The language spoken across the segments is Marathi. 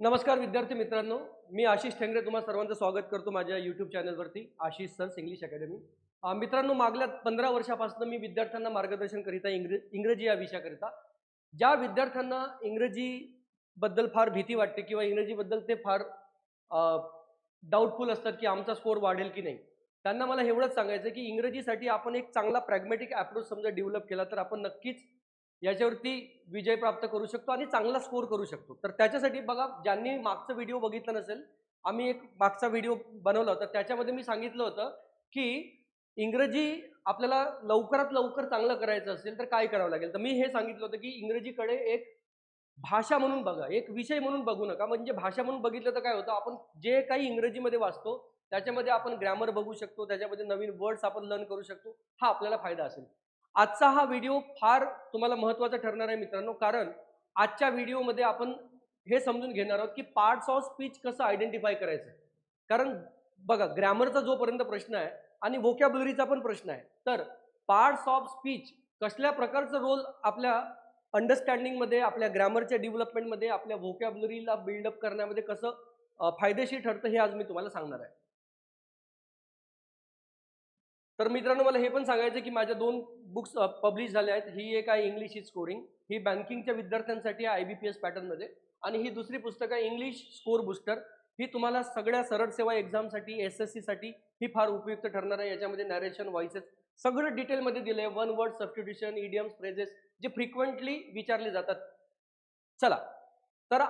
नमस्कार विद्यार्थी मित्रांनो, मी आशिष ठेंगरे तुम्हा सर्वांचं स्वागत करतो माझ्या यूट्यूब चॅनलवरती आशिष सर इंग्लिश अकॅडमी. मित्रांनो, मागल्या 15 वर्षापासून मी विद्यार्थ्यांना मार्गदर्शन करीत आहे इंग्रजी या विषयाकरिता. ज्या विद्यार्थ्यांना इंग्रजीबद्दल फार भीती वाटते किंवा इंग्रजीबद्दल ते फार डाऊटफुल असतात की आमचा स्कोर वाढेल की नाही, त्यांना मला एवढंच सांगायचं की इंग्रजीसाठी आपण एक चांगला प्रॅग्मॅटिक अप्रोच समजा डेव्हलप केला तर आपण नक्कीच याच्यावरती विजय प्राप्त करू शकतो आणि चांगला स्कोर करू शकतो. तर त्याच्यासाठी बघा, ज्यांनी मागचा व्हिडिओ बघितला नसेल, आम्ही एक मागचा व्हिडिओ बनवला होता. त्याच्यामध्ये मी सांगितलं होतं की इंग्रजी आपल्याला लवकरात लवकर चांगलं करायचं असेल तर काय करावं लागेल. तर मी हे सांगितलं होतं की इंग्रजीकडे एक भाषा म्हणून बघा, एक विषय म्हणून बघू नका. म्हणजे भाषा म्हणून बघितलं तर काय होतं, आपण जे काही इंग्रजीमध्ये वाचतो त्याच्यामध्ये आपण ग्रामर बघू शकतो, त्याच्यामध्ये नवीन वर्ड्स आपण लर्न करू शकतो. हा आपल्याला फायदा असेल. आजचा हा व्हिडिओ फार तुम्हाला महत्त्वाचा ठरणार आहे मित्रांनो, कारण आजच्या व्हिडिओमध्ये आपण हे समजून घेणार आहोत की पार्ट्स ऑफ स्पीच कसं आयडेंटिफाय करायचं. कारण बघा, ग्रामरचा जोपर्यंत प्रश्न आहे आणि व्होकॅब्युलरीचा पण प्रश्न आहे, तर पार्ट्स ऑफ स्पीच कसल्या प्रकारचं रोल आपल्या अंडरस्टँडिंगमध्ये, आपल्या ग्रामरच्या डेव्हलपमेंटमध्ये, आपल्या व्होकॅब्युलरीला बिल्डअप करण्यामध्ये कसं फायदेशीर ठरतं हे आज मी तुम्हाला सांगणार आहे. तर मित्रांनो, मला हे पण सांगायचं की माझ्या 2 बुक्स पब्लिश झाल्या आहेत. ही एक आहे इंग्लिश इज स्कोरिंग, ही बँकिंगच्या विद्यार्थ्यांसाठी आहे IBPS पॅटर्नमध्ये, आणि ही दुसरी पुस्तक आहे इंग्लिश स्कोर बूस्टर. ही तुम्हाला सगळ्या सरळ सेवा एक्झामसाठी, SSC साठी ही फार उपयुक्त ठरणार आहे. याच्यामध्ये नॅरेशन, व्हॉइसेस सगळं डिटेलमध्ये दिलं आहे. One word substitution, idioms, phrases जे फ्रिक्वेंटली विचारले जातात. चला, तर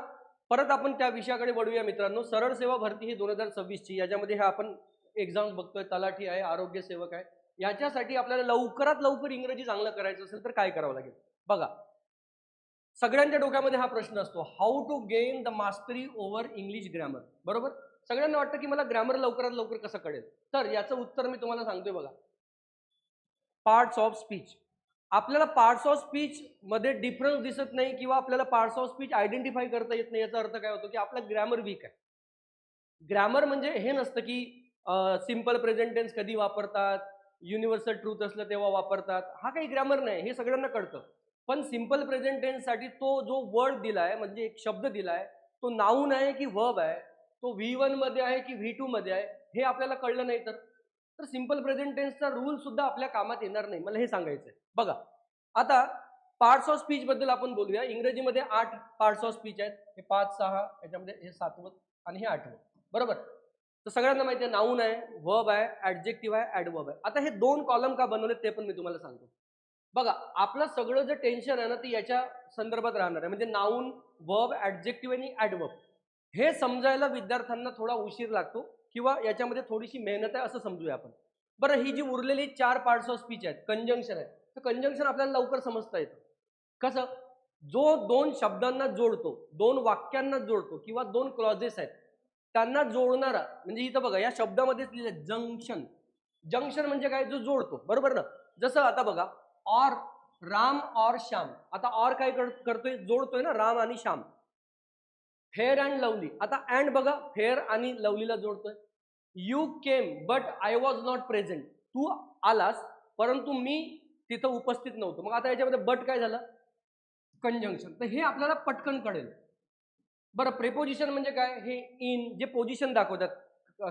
परत आपण त्या विषयाकडे वळूया मित्रांनो. सरळ सेवा भरती ही 2026 ची, याच्यामध्ये हे आपण एक्झाम्स बघतोय. तलाठी आहे, आरोग्य सेवक आहे. याच्यासाठी आपल्याला लवकरात लवकर इंग्रजी चांगलं करायचं असेल तर काय करावं लागेल. बघा, सगळ्यांच्या डोक्यामध्ये हा प्रश्न असतो, how to gain the mastery over English grammar. बरोबर, सगळ्यांना वाटतं की मला ग्रामर लवकरात लवकर कसं कळेल. तर याचं उत्तर मी तुम्हाला सांगतोय बघा, पार्ट्स ऑफ स्पीच. आपल्याला पार्ट्स ऑफ स्पीच मध्ये डिफरन्स दिसत नाही किंवा आपल्याला पार्ट्स ऑफ स्पीच आयडेंटिफाय करता येत नाही. याचा अर्थ काय होतो की आपला ग्रामर वीक आहे. ग्रामर म्हणजे हे नसतं की सिंपल प्रेझेंट टेन्स कधी वापरतात, युनिव्हर्सल ट्रूथ असलं तेव्हा वापरतात, हा काही ग्रामर नाही, हे सगळ्यांना कळतं. पण सिंपल प्रेझेंट टेन्ससाठी तो जो वर्ड दिलाय, म्हणजे एक शब्द दिलाय, तो नाऊन आहे की वर्ब आहे, तो V1 मध्ये आहे की V2 मध्ये आहे, हे आपल्याला कळलं नाही तर सिंपल प्रेझेंट टेन्सचा रूल सुद्धा आपल्या कामात येणार नाही. मला हे सांगायचंय. बघा, आता पार्ट्स ऑफ स्पीच बद्दल आपण बोलूया. इंग्रजीमध्ये 8 पार्ट्स ऑफ स्पीच आहेत. हे 5, 6, याच्यामध्ये हे 7वं आणि हे 8वं. बरोबर. तर सगळ्यांना माहिती आहे, नाऊन आहे, वर्ब आहे, ऍडजेक्टिव्ह आहे, ऍडवर्ब आहे. आता हे 2 कॉलम का बनवले ते पण मी तुम्हाला सांगतो. बघा, आपलं सगळं जे टेन्शन आहे ना, ते याच्या संदर्भात राहणार आहे. म्हणजे नाऊन, वर्ब, ऍडजेक्टिव्ह आणि ऍडवर्ब हे समजायला विद्यार्थ्यांना थोडा उशीर लागतो किंवा याच्यामध्ये थोडीशी मेहनत आहे असं समजूया आपण. बरं, ही जी उरलेली 4 पार्ट्स ऑफ स्पीच आहेत, कंजंक्शन आहे, तर कंजंक्शन आपल्याला लवकर समजता येतं. कसं? जो 2 शब्दांना जोडतो, 2 वाक्यांना जोडतो किंवा 2 क्लॉजेस आहेत त्यांना जोडणारा, म्हणजे इथं बघा या शब्दामध्येच लिहिलं जंक्शन. जंक्शन म्हणजे काय? जो जोडतो. बरोबर ना? जसं आता बघा, ऑर, राम और श्याम. आता ऑर काय करतोय? जोडतोय ना, राम आणि श्याम. Fair and lovely. आता अँड बघा, फेअर आणि लवलीला जोडतोय. You came but I was not present. तू आलास परंतु मी तिथं उपस्थित नव्हतो. मग आता याच्यामध्ये बट काय झालं? कंजंक्शन. तर हे आपल्याला पटकन कळेल. बरं, प्रेपोजिशन म्हणजे काय? हे इन जे पोझिशन दाखवतात,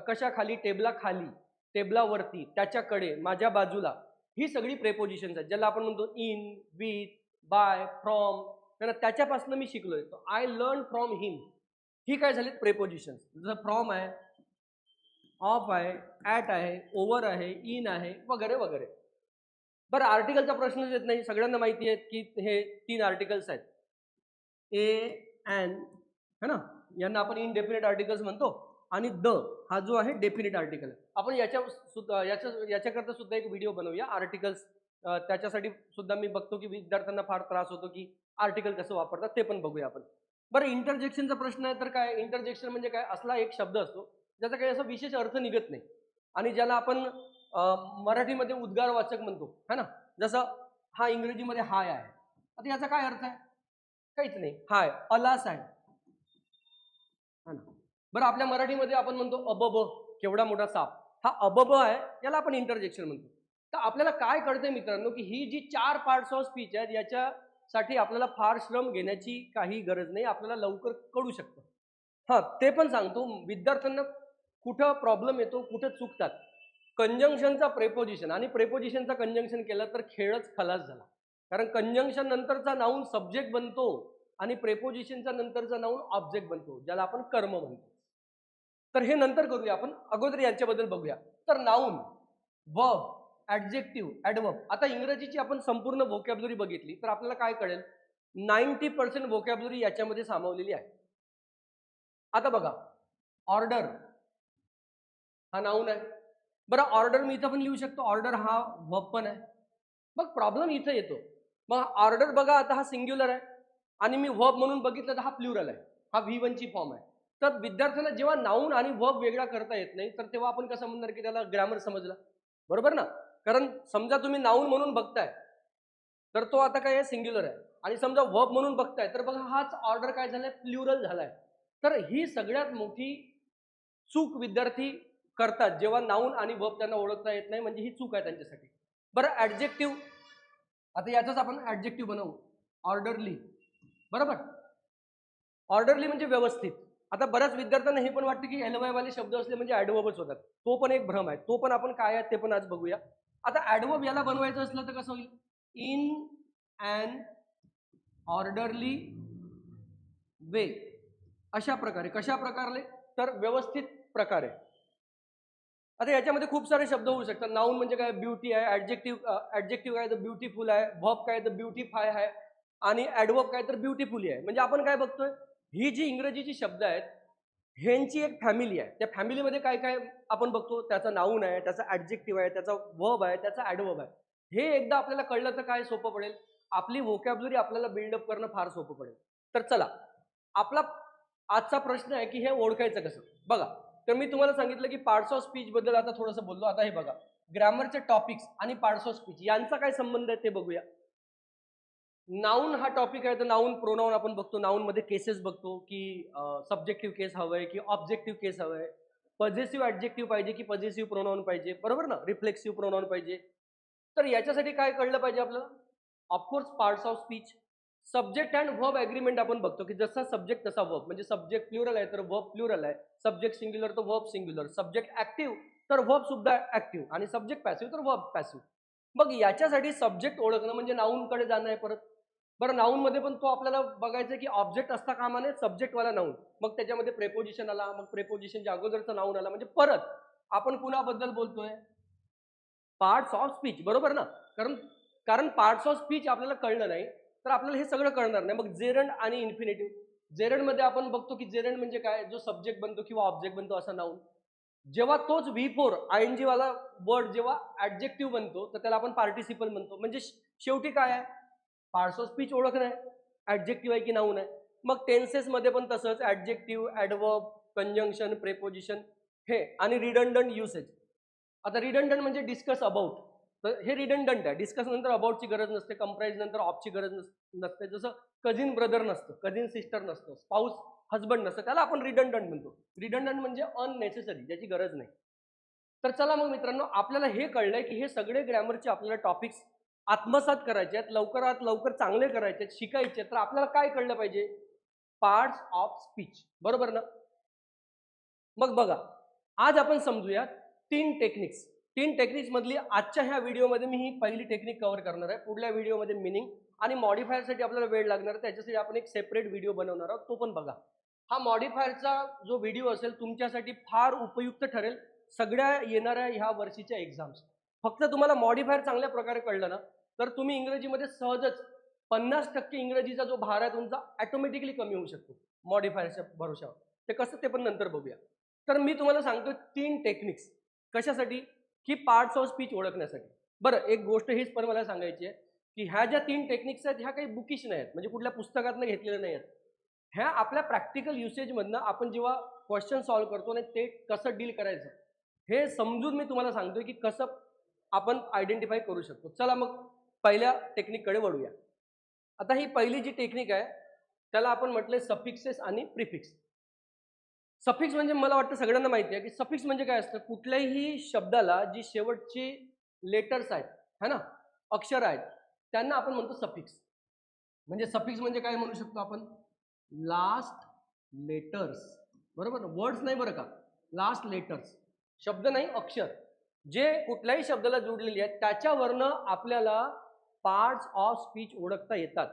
कशाखाली? टेबलाखाली, टेबलावरती, त्याच्याकडे, माझ्या बाजूला, ही सगळी प्रेपोजिशन्स आहेत ज्याला आपण म्हणतो इन, विथ, बाय, फ्रॉम. त्याच्यापासून मी शिकलोय. आय लर्न फ्रॉम हिम. ही काय झाली? प्रेपोजिशन. जसं फ्रॉम आहे, ऑफ आहे, ॲट आहे, ओव्हर आहे, इन आहे, वगैरे वगैरे. बरं, आर्टिकलचा प्रश्नच येत नाही. सगळ्यांना माहिती आहे की हे 3 आर्टिकल्स आहेत, ए, एन, है ना, यांना आपण इनडेफिनेट आर्टिकल्स म्हणतो, आणि द हा जो आहे डेफिनेट आर्टिकल. आपण याच्याकरता सुद्धा एक व्हिडिओ बनवूया, आर्टिकल्स. त्याच्यासाठी सुद्धा मी बघतो की विद्यार्थ्यांना फार त्रास होतो की आर्टिकल कसं वापरतात, ते पण बघूया आपण. बरं, इंटरजेक्शनचा प्रश्न आहे. तर काय इंटरजेक्शन म्हणजे काय? असला एक शब्द असतो ज्याचा काही असा विशेष अर्थ निघत नाही आणि ज्याला आपण मराठीमध्ये उद्गारवाचक म्हणतो, है ना. जसं हा इंग्रजीमध्ये हाय आहे. आता याचा काय अर्थ आहे? काहीच नाही. हाय, अलास आहे, है ना. बरं, आपल्या मराठीमध्ये आपण म्हणतो अबब, केवढा मोठा साप. हा अबब आहे, याला आपण इंटरजेक्शन म्हणतो. तर आपल्याला काय कळतंय मित्रांनो, की ही जी 4 पार्ट्स ऑफ स्पीच आहेत याच्यासाठी आपल्याला फार श्रम घेण्याची काही गरज नाही. आपल्याला लवकर कळू शकतं. हां, ते पण सांगतो. विद्यार्थ्यांना कुठं प्रॉब्लेम येतो, कुठं चुकतात. कंजंक्शनचा प्रेपोजिशन आणि प्रेपोजिशनचा कंजंक्शन केलं तर खेळच खलास झाला. कारण कंजंक्शन नंतरचा नाऊन सब्जेक्ट बनतो आणि प्रेपोजिशनचा नंतरचा नाऊन ऑब्जेक्ट बनतो, ज्याला आपण कर्म म्हणतो. तर हे नंतर करूया आपण, अगोदर यांच्याबद्दल बघूया. तर नाऊन, वर्ब, ॲडजेक्टिव्ह, ॲडवर्ब. आता इंग्रजीची आपण संपूर्ण व्होकॅब्युलरी बघितली तर आपल्याला काय कळेल? 90% व्होकॅब्युलरी याच्यामध्ये सामावलेली आहे. आता बघा, ऑर्डर हा नाऊन आहे. बरं, ऑर्डर मी इथं पण लिहू शकतो. ऑर्डर हा वर्ब पण आहे. मग प्रॉब्लेम इथं येतो. मग ऑर्डर बघा, आता हा सिंग्युलर आहे आणि मी वर्ब म्हणून बघितलं तर हा प्लुरल आहे. हा V1 ची फॉर्म आहे. तर विद्यार्थ्यांना जेव्हा नाऊन आणि वर्ब वेगळा करता येत नाही तर तेव्हा आपण कसं म्हणणार की त्याला ग्रामर समजला, बरोबर ना? कारण समजा तुम्ही नाऊन म्हणून बघताय तर तो आता काय आहे, सिंग्युलर आहे. आणि समजा वर्ब म्हणून बघताय तर बघा हाच ऑर्डर काय झालाय, प्लुरल झालाय. तर ही सगळ्यात मोठी चूक विद्यार्थी करतात जेव्हा नाऊन आणि वर्ब त्यांना ओळखता येत नाही, म्हणजे ही चूक आहे त्यांच्यासाठी. बरं, ॲडजेक्टिव्ह. आता याचाच आपण ॲडजेक्टिव्ह बनवू. ऑर्डरली, बरोबर. ऑर्डरली म्हणजे व्यवस्थित. आता बऱ्याच विद्यार्थ्यांना हे पण वाटतं की LY वाले शब्द असले म्हणजे ॲडवर्बच होतात. तो पण एक भ्रम आहे. तो पण आपण काय आहे ते पण आज बघूया. आता ॲडवर्ब याला बनवायचं असलं तर कसं होईल? इन अँड ऑर्डरली वे. अशा प्रकारे. कशा प्रकारे? तर व्यवस्थित प्रकारे. आता याच्यामध्ये खूप सारे शब्द होऊ शकतात. नाऊन म्हणजे काय, ब्युटी आहे. ॲडजेक्टिव्ह काय तर ब्युटिफुल आहे. वर्ब काय तर ब्युटिफाय आहे आणि ॲडवर्ब काय तर ब्युटिफुली आहे. म्हणजे आपण काय बघतोय, ही जी इंग्रजीची शब्द आहेत ह्यांची एक फॅमिली आहे. त्या फॅमिलीमध्ये काय काय आपण बघतो, त्याचं नाऊन आहे, त्याचा ॲडजेक्टिव्ह आहे, त्याचा वर्ब आहे, त्याचा ॲडवर्ब आहे. हे एकदा आपल्याला कळलं तर काय सोपं पडेल, आपली व्होकॅब्युलरी आपल्याला बिल्डअप करणं फार सोपं पडेल. तर चला, आपला आजचा प्रश्न आहे की हे ओळखायचं कसं. बघा, तर मी तुम्हाला सांगितलं की पार्ट्स ऑफ स्पीच बद्दल आता थोडंसं बोललो. आता हे बघा, ग्रामरचे टॉपिक्स आणि पार्ट्स ऑफ स्पीच यांचा काय संबंध आहे ते बघूया. नाऊन हा टॉपिक आहे तर नाऊन प्रोनाऊन आपण बघतो. नाऊन मध्ये केसेस बघतो की सब्जेक्टिव्ह केस हवंय की ऑब्जेक्टिव्ह केस हवंय, पॉझिटिव्ह ॲडजेक्टिव्ह पाहिजे की पॉझिटिव्ह प्रोनाऊन पाहिजे, बरोबर ना, रिफ्लेक्सिव्ह प्रोनाऊन पाहिजे. तर याच्यासाठी काय कळलं पाहिजे आपल्याला? Of course parts of speech. Subject and verb agreement आपण बघतो की जसा सब्जेक्ट तसा वर्ब. म्हणजे सब्जेक्ट प्लुरल आहे तर वर्ब प्लुरल आहे, सब्जेक्ट सिंग्युलर तर वर्ब सिंग्युलर, सब्जेक्ट ॲक्टिव्ह तर वर्ब सुद्धा ॲक्टिव्ह आणि सब्जेक्ट पॅसिव्ह तर वर्ब पॅसिव्ह. मग याच्यासाठी सब्जेक्ट ओळखणं म्हणजे नाऊनकडे जाणं आहे परत. बरं, नाऊन मध्ये पण तो आपल्याला बघायचं की ऑब्जेक्ट असता कामा नये, सब्जेक्टवाला नाऊन. मग त्याच्यामध्ये प्रेपोजिशन आला, मग प्रेपोजिशनच्या अगोदरचं नाऊन आला, म्हणजे परत आपण कुणाबद्दल बोलतोय? पार्ट्स ऑफ स्पीच, बरोबर ना? कारण कारण पार्ट्स ऑफ स्पीच आपल्याला कळलं नाही तर आपल्याला हे सगळं कळणार नाही. मग जेरंड आणि इन्फिनेटिव्ह. जेरंड मध्ये आपण बघतो की जेरंड म्हणजे काय, जो सब्जेक्ट बनतो किंवा ऑब्जेक्ट बनतो असा नाऊन. जेव्हा तोच V4 ING वाला वर्ड जेव्हा ऍडजेक्टिव्ह बनतो तर त्याला आपण पार्टिसिपल म्हणतो. म्हणजे शेवटी काय आहे, पार्ट्स ऑफ स्पीच ओळखणं आहे, ऍडजेक्टिव्ह आहे की नाऊन आहे. मग टेन्सेस मध्ये पण तसंच, ऍडजेक्टिव्ह, ॲडवर्ब, कंजंक्शन, प्रेपोजिशन हे आणि रिडंडंट युसेज. आता रिडंडंट म्हणजे डिस्कस अबाउट. तर हे रिडंडंट आहे. डिस्कस नंतर अबाउटची गरज नसते, कंप्राइज नंतर ऑफची गरज नसते. जसं कझिन ब्रदर नसतं, कझिन सिस्टर नसतं, स्पाऊस हजबंड नसतं, त्याला आपण रिडंडंट म्हणतो. रिडंडंट म्हणजे अननेसेसरी, ज्याची गरज नाही. तर चला मग मित्रांनो, आपल्याला हे कळलंय की हे सगळे ग्रॅमरचे आपल्याला टॉपिक्स आत्मसात करायचे आहेत, लवकरात लवकर चांगले करायचे आहेत, शिकायचे. तर आपल्याला काय कळलं पाहिजे? पार्ट्स ऑफ स्पीच, बरोबर ना? मग बघा, आज आपण समजूया 3 टेक्निक्स. 3 टेक्निक्स मधली आजच्या ह्या व्हिडिओमध्ये मी ही पहिली टेक्निक कव्हर करणार आहे. पुढल्या व्हिडिओमध्ये मिनिंग आणि मॉडिफायरसाठी आपल्याला वेळ लागणार आहे, त्याच्यासाठी आपण एक सेपरेट व्हिडिओ बनवणार आहोत, तो पण बघा. हा मॉडिफायरचा जो व्हिडिओ असेल तुमच्यासाठी फार उपयुक्त ठरेल सगळ्या येणाऱ्या ह्या वर्षीच्या एक्झाम्स. फक्त तुम्हाला मॉडिफायर चांगल्या प्रकारे कळलं ना तर तुम्ही इंग्रजीमध्ये सहजच 50% इंग्रजीचा जो भार आहे तुमचा ऑटोमॅटिकली कमी होऊ शकतो मॉडिफायरच्या भरोशावर. ते कसं ते पण नंतर बघूया. तर मी तुम्हाला सांगतो 3 टेक्निक्स कशासाठी, की पार्ट्स ऑफ स्पीच ओळखण्यासाठी. बरं, एक गोष्ट हीच पण मला सांगायची आहे की ह्या ज्या 3 टेक्निक्स आहेत ह्या काही बुकिश नाही आहेत, म्हणजे कुठल्या पुस्तकातनं घेतलेल्या नाही आहेत. ह्या आपल्या प्रॅक्टिकल युसेजमधनं आपण जेव्हा क्वेश्चन सॉल्व्ह करतो ना ते कसं डील करायचं हे समजून मी तुम्हाला सांगतोय की कसं आपण आयडेंटिफाय करू शकतो. चला मग पहिल्या टेक्निककडे वळूया. आता ही पहिली जी टेक्निक आहे त्याला आपण म्हटलंय सफिक्सेस आणि प्रिफिक्स. सफिक्स म्हणजे मला वाटतं सगळ्यांना माहिती आहे की सफिक्स म्हणजे काय असतं, कुठल्याही शब्दाला जी शेवटची लेटर्स आहेत है ना, अक्षर आहेत, त्यांना आपण म्हणतो सफिक्स. म्हणजे सफिक्स म्हणजे काय म्हणू शकतो आपण, लास्ट लेटर्स बरोबर, वर्ड्स नाही बरं का, लास्ट लेटर्स, शब्द नाही अक्षर, जे कुठल्याही शब्दाला जोडलेली आहेत त्याच्यावरनं आपल्याला पार्ट्स ऑफ स्पीच ओळखता येतात.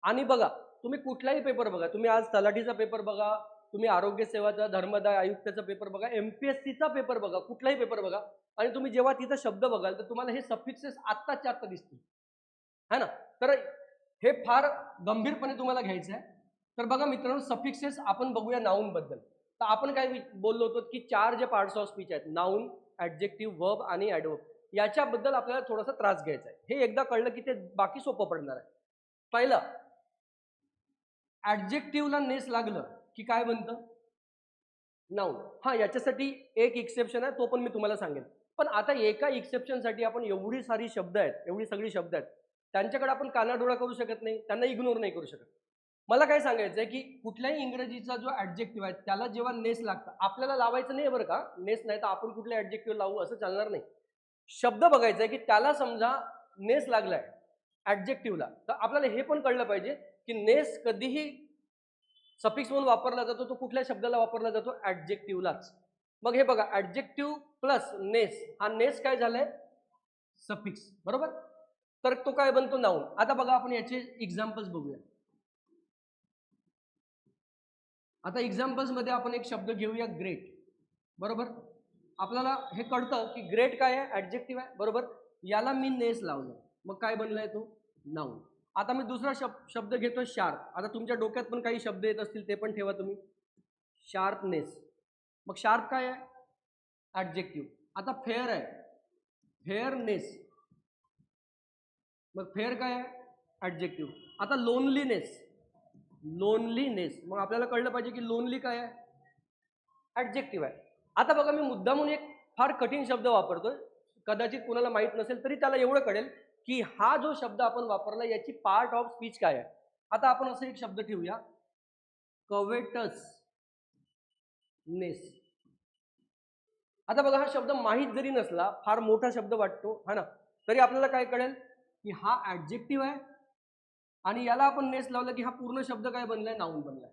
आणि बघा, तुम्ही कुठलाही पेपर बघा, तुम्ही आज तलाठीचा पेपर बघा, तुम्ही आरोग्य सेवाचा, धर्मदाय आयुक्ताचा पेपर बघा, MPSCचा पेपर बघा, कुठलाही पेपर बघा, आणि तुम्ही जेव्हा तिथं शब्द बघाल तर तुम्हाला हे सफिक्सेस आत्ताच्या आत्ता दिसतील, है ना. तर हे फार गंभीरपणे तुम्हाला घ्यायचं आहे. तर बघा मित्रांनो, सफिक्सेस आपण बघूया नाऊन बद्दल. तर आपण काय बोललो होतो की 4 जे पार्ट्स ऑफ स्पीच आहेत, नाऊन, ॲडजेक्टिव्ह, वर्ब आणि ॲडवर्ब, याच्याबद्दल आपल्याला थोडासा त्रास घ्यायचा आहे. हे एकदा कळलं की ते बाकी सोपं पडणार आहे. पहिलं, ॲडजेक्टिव्हला नेस लागलं की काय बनतं, नाऊन. हा, याच्यासाठी एक एक्सेप्शन आहे, तो पण मी तुम्हाला सांगेन. पण आता एका एक्सेप्शनसाठी आपण एवढी सारी शब्द आहेत, एवढी सगळी शब्द आहेत, त्यांच्याकडे आपण कानाडोळा करू शकत नाही, त्यांना इग्नोर नाही करू शकत. मला काय सांगायचं आहे की कुठल्याही इंग्रजीचा जो ॲडजेक्टिव्ह आहे त्याला जेव्हा नेस लागतं, आपल्याला लावायचं नाही बरं का, नेस नाही तर आपण कुठले ॲडजेक्टिव्ह लावू असं चालणार नाही. शब्द बघायचा आहे की त्याला समजा नेस लागलाय ॲडजेक्टिव्हला, तर आपल्याला हे पण कळलं पाहिजे की नेस कधीही सफिक्स म्हणून वापरला जातो, तो कुठल्या शब्दाला वापरला जातो, ॲडजेक्टिव्हलाच. मग हे बघा, ॲडजेक्टिव्ह प्लस नेस, हा नेस काय झालाय, सफिक्स, बरोबर. तर तो काय बनतो, नाऊन. आता बघा, आपण याचे एक्झाम्पल्स बघूया. आता एक्झाम्पल्स मध्ये आपण एक शब्द घेऊया, ग्रेट, बरोबर. आपल्याला हे कळतं की ग्रेट काय आहे, ॲडजेक्टिव्ह आहे, बरोबर. याला मी नेस लावलं, मग काय बनलाय तो, नाऊन. आता मी दुसरा शब्द घेतो, शार्प. आता तुमच्या डोक्यात पण काही शब्द येत असतील, ते पण ठेवा तुम्ही. शार्पनेस, मग शार्प काय आहे, ॲडजेक्टिव्ह. आता फेअर आहे, फेअरनेस, मग फेअर काय आहे, ॲडजेक्टिव्ह. आता लोनलीनेस, लोनलीनेस, मग आपल्याला कळलं पाहिजे की लोनली काय आहे, ॲडजेक्टिव्ह आहे. आता बघा, मी मुद्दामून एक फार कठीण शब्द वापरतोय, कदाचित कुणाला माहित नसेल तरी त्याला एवढं कळेल की हा जो शब्द आपण वापरला याची पार्ट ऑफ स्पीच काय आहे. आता आपण असं एक शब्द ठेवूया, कवेटसनेस. आता बघा, हा शब्द माहीत जरी नसला, फार मोठा शब्द वाटतो, हा ना, तरी आपल्याला काय कळेल की हा ॲडजेक्टिव्ह आहे, आणि याला आपण नेस लावलं की हा पूर्ण शब्द काय बनलाय, नाऊन बनलाय,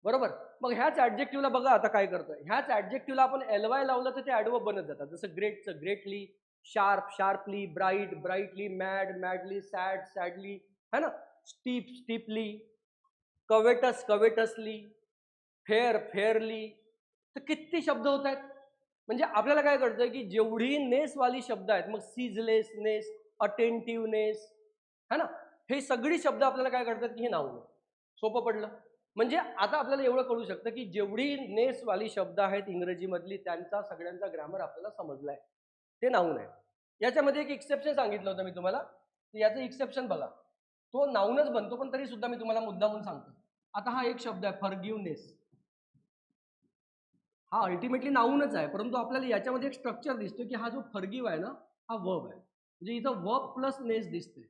बरोबर. मग ह्याच ॲडजेक्टिव्हला बघा आता काय करतोय, ह्याच ॲडजेक्टिव्हला आपण LY लावलं तर ते ॲडवर्ब बनत जातात. जसं ग्रेटचं greatly, sharp sharply, bright brightly, mad madly, sad sadly, है ना, steep steeply, covetous covetously, fair fairly. तर किती शब्द होत आहेत. म्हणजे आपल्याला काय कळतं की जेवढी नेसवाली शब्द आहेत, मग सीजलेसनेस, अटेंटिव्हनेस, है ना, हे सगळी शब्द आपल्याला काय करतात की हे नाऊन आहे. सोपं पडलं. म्हणजे आता आपल्याला एवढं कळू शकतं की जेवढी नेसवाली शब्द आहेत इंग्रजीमधली, त्यांचा सगळ्यांचा ग्रामर आपल्याला समजलाय, ते नाऊन आहे. याच्यामध्ये एक एक्सेप्शन सांगितलं होतं मी तुम्हाला, तर याचं एक्सेप्शन बघा, तो नाऊनच बनतो, पण तरी सुद्धा मी तुम्हाला मुद्दामून सांगतो. आता हा एक शब्द आहे, फॉरगिव्हनेस. हा अल्टिमेटली नाऊनच आहे, परंतु आपल्याला याच्यामध्ये एक स्ट्रक्चर दिसतो की हा जो फॉरगिव्ह आहे ना, हा वर्ब आहे. म्हणजे इथं वर्ब प्लस नेस दिसते,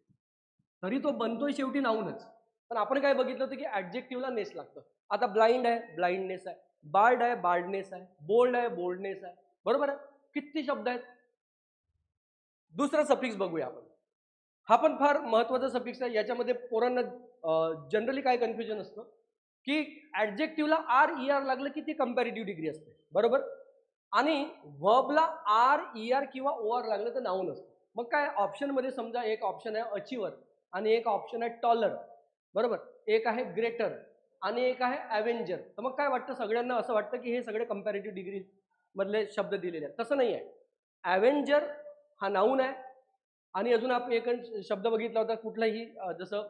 तरी तो बनतोय शेवटी नाऊनच. पण आपण काय बघितलं होतं की ॲडजेक्टिव्हला नेस लागतं. आता ब्लाइंड आहे, ब्लाइंडनेस आहे, बार्ड आहे, बार्डनेस आहे, बोल्ड आहे, बोल्डनेस आहे, बरोबर आहे. किती शब्द आहेत. दुसरा सफिक्स बघूया आपण. हा पण फार महत्वाचा सफिक्स आहे. याच्यामध्ये पोरांना जनरली काय कन्फ्युजन असतं की ॲडजेक्टिव्हला RER लागलं की ती कंपॅरेटिव्ह डिग्री असते, बरोबर. आणि वर्बला RER किंवा OR लागलं तर नाऊन असतं. मग काय ऑप्शनमध्ये समजा एक ऑप्शन आहे अचिव्हर, आणि एक ऑप्शन आहे टॉलर, बरोबर. एक आहे ग्रेटर, आणि एक आहे ॲव्हेंजर. तर मग काय वाटतं सगळ्यांना, असं वाटतं की हे सगळे कंपॅरेटिव्ह डिग्री मधले शब्द दिलेले आहेत. तसं नाही आहे. ॲव्हेंजर हा नाऊन आहे, आणि अजून आपण एक शब्द बघितला होता कुठलाही, जसं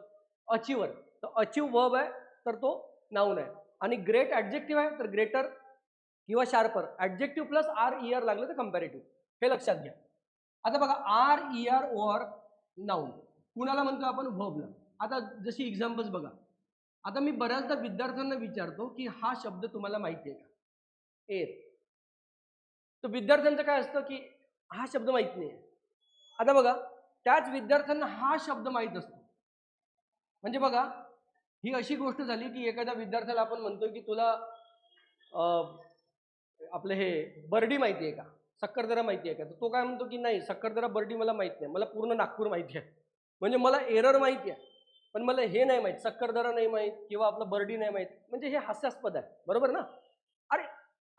अचिव्हर, तर अचिव्ह वर्ब आहे, तर तो नाऊन आहे. आणि ग्रेट ॲडजेक्टिव्ह आहे, तर ग्रेटर किंवा शार्पर, ॲडजेक्टिव्ह प्लस RER लागलं तर कंपॅरेटिव्ह. हे लक्षात घ्या. आता बघा, RER OR नाऊन कुणाला म्हणतो आपण, वर्बला. आता जशी एक्झाम्पल्स बघा. आता मी बऱ्याचदा विद्यार्थ्यांना विचारतो की हा शब्द तुम्हाला माहिती आहे का, एअर. तर विद्यार्थ्यांचं काय असतं की हा शब्द माहित नाही. आता बघा, त्याच विद्यार्थ्यांना हा शब्द माहित असतो. म्हणजे बघा, ही अशी गोष्ट झाली की एखाद्या विद्यार्थ्याला आपण म्हणतोय की तुला आपलं हे बर्डी माहिती आहे का, सक्करदरा माहिती आहे का, तर तो काय म्हणतो की नाही, सक्करदरा बर्डी मला माहित नाही, मला पूर्ण नागपूर माहिती आहे. म्हणजे मला एरर माहिती आहे, पण मला हे नाही माहित, सक्करदरा नाही माहित किंवा आपलं बर्डी नाही माहित. म्हणजे हे हास्यास्पद आहे, बरोबर ना.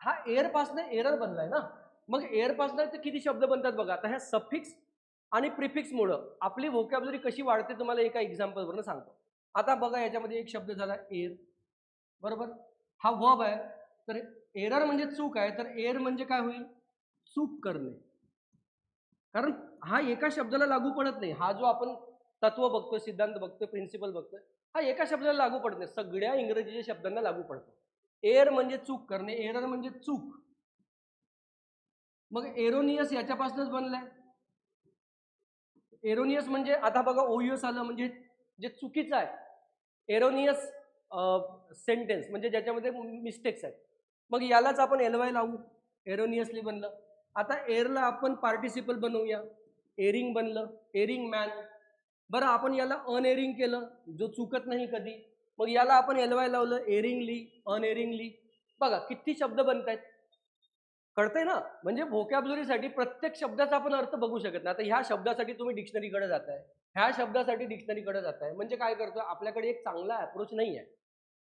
हा एअर पासनं एरर बनलाय ना, मग एअर पासनं किती शब्द बनतात बघा. आता ह्या सफिक्स आणि प्रिफिक्समुळं आपली व्होकॅब्युलरी कशी वाढते तुम्हाला एका एक्झाम्पलवरून सांगतो. आता बघा याच्यामध्ये एक शब्द झाला एअर, बरोबर. हा वर्ब आहे, तर एरर म्हणजे चूक आहे, तर एअर म्हणजे काय होईल, चूक करणे. कारण हा एका शब्दाला लागू पडत नाही. हा जो आपण तत्व बघतोय, सिद्धांत बघतोय, प्रिन्सिपल बघतोय, हा एका शब्दाला लागू पडत नाही, सगळ्या इंग्रजीच्या शब्दांना लागू पडतो. एअर म्हणजे चूक करणे, एरर म्हणजे चूक. मग एरोनियस याच्यापासूनच बनलाय. एरोनियस म्हणजे आता बघा ओयुएस आलं म्हणजे जे चुकीचं आहे. एरोनियस सेंटेन्स म्हणजे ज्याच्यामध्ये मिस्टेक्स आहेत. मग यालाच आपण एलवाय लावू, एरोनियसली बनलं. आता एअरला आपण पार्टिसिपल बनवूया, एरिंग बनलं, एरिंग मॅन. बरं आपण याला अनएरिंग केलं, जो चुकत नाही कधी. मग याला आपण एलवाय लावलं, एरिंगली, अनएरिंगली. बघा किती शब्द बनत आहेत, कळतंय ना. म्हणजे व्होकॅब्युलरीसाठी प्रत्येक शब्दाचा आपण अर्थ बघू शकत नाही. आता ह्या शब्दासाठी तुम्ही डिक्शनरीकडे जाताय, ह्या शब्दासाठी डिक्शनरीकडे जाताय, म्हणजे काय करतोय, आपल्याकडे एक चांगला अप्रोच नाही आहे,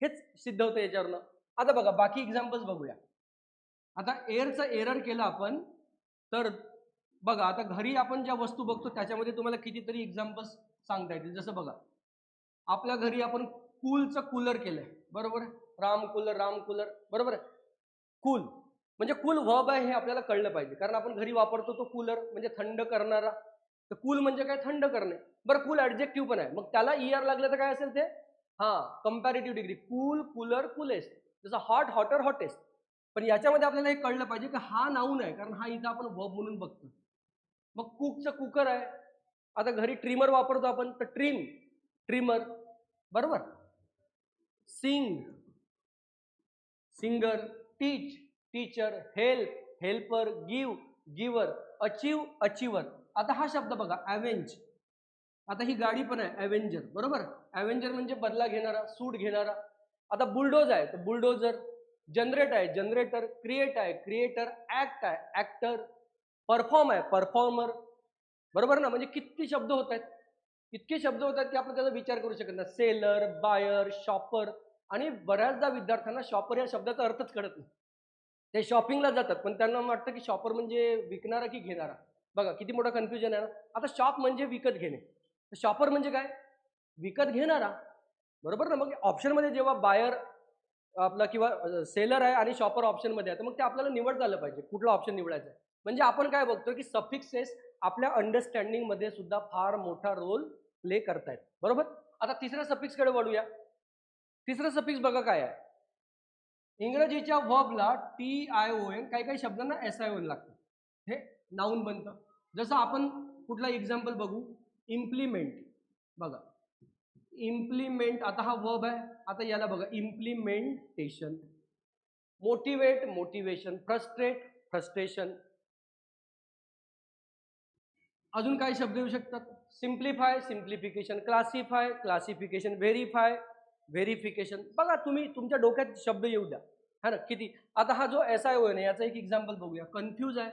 हेच सिद्ध होतं याच्यावरनं. आता बघा बाकी एक्झाम्पल्स बघूया. आता एअरचं एरर केलं आपण, तर बघा आता घरी आपण ज्या वस्तू बघतो त्याच्यामध्ये तुम्हाला कितीतरी एक्झाम्पल्स सांगता येतील. जसं बघा आपल्या घरी आपण कूलचं कूलर केलंय, बरोबर. राम कूलर, बरोबर आहे. कूल म्हणजे कूल व्हर्ब आहे हे आपल्याला कळलं पाहिजे, कारण आपण घरी वापरतो तो कूलर म्हणजे थंड करणारा. तर कूल म्हणजे काय, थंड करणे. बरं कूल ॲडजेक्टिव्ह पण आहे, मग त्याला ईआर लागलं तर काय असेल ते, हां comparative degree, cool, cooler, coolest. जसं हॉट, हॉटर, हॉटेस्ट. पण याच्यामध्ये आपल्याला हे कळलं पाहिजे की हा नाऊन आहे, कारण हा इथं आपण व्हर्ब म्हणून बघतो. मग कुकचं कुकर आहे. आता घरी ट्रिमर वापरतो आपण, तर ट्रिम, ट्रिमर, बरोबर. सिंग, सिंगर, टीच, टीचर, हेल्प, हेल्पर, गिव, गिवर, अचीव, अचिव्हर. आता हा शब्द बघा ॲव्हेंज. आता ही गाडी पण आहे ॲव्हेंजर, बरोबर. ॲव्हेंजर म्हणजे बदला घेणारा, सूट घेणारा. आता बुलडोज आहे तर बुलडोजर. जनरेट आहे जनरेटर, क्रिएट आहे क्रिएटर, ॲक्ट आहे ॲक्टर, परफॉर्म आहे परफॉर्मर, बरोबर ना. म्हणजे किती शब्द होत आहेत, इतके शब्द होत आहेत की आपण त्याचा विचार करू शकत नाही. Seller, buyer, shopper. आणि बऱ्याचदा विद्यार्थ्यांना शॉपर या शब्दाचा अर्थच कळत नाही. ते शॉपिंगला जातात पण त्यांना वाटतं की शॉपर म्हणजे विकणारा की घेणारा. बघा किती मोठा कन्फ्युजन आहे ना. आता शॉप म्हणजे विकत घेणे, शॉपर म्हणजे काय, विकत घेणारा, बरोबर ना. मग ऑप्शनमध्ये जेव्हा बायर आपला किंवा सेलर आहे आणि शॉपर ऑप्शनमध्ये आहे, तर मग ते आपल्याला निवड झालं पाहिजे कुठला ऑप्शन निवडायचा आहे. म्हणजे आपण काय बघतो की सफिक्सेस आपल्या अंडरस्टँडिंगमध्ये सुद्धा फार मोठा रोल प्ले करतायत, बरोबर. आता तिसऱ्या सफिक्सकडे वळूया. तिसरं सफिक्स बघा काय आहे. इंग्रजीच्या व्हर्बला TION, काही काही शब्दांना SION लागतं, हे नाऊन बनतं. जसं आपण कुठला एक्झाम्पल बघू, इम्प्लिमेंट. बघा इम्प्लिमेंट, आता हा वर्ब आहे. आता याला बघा implementation, motivate, motivation, frustrate, frustration. अजून काही शब्द येऊ शकतात, simplify, simplification, classify, classification, verify, verification. बघा तुम्ही तुमच्या डोक्यात शब्द येऊ द्या, है ना किती. आता हा जो SION आहे याचा एक एक्झाम्पल बघूया. कन्फ्यूज आहे,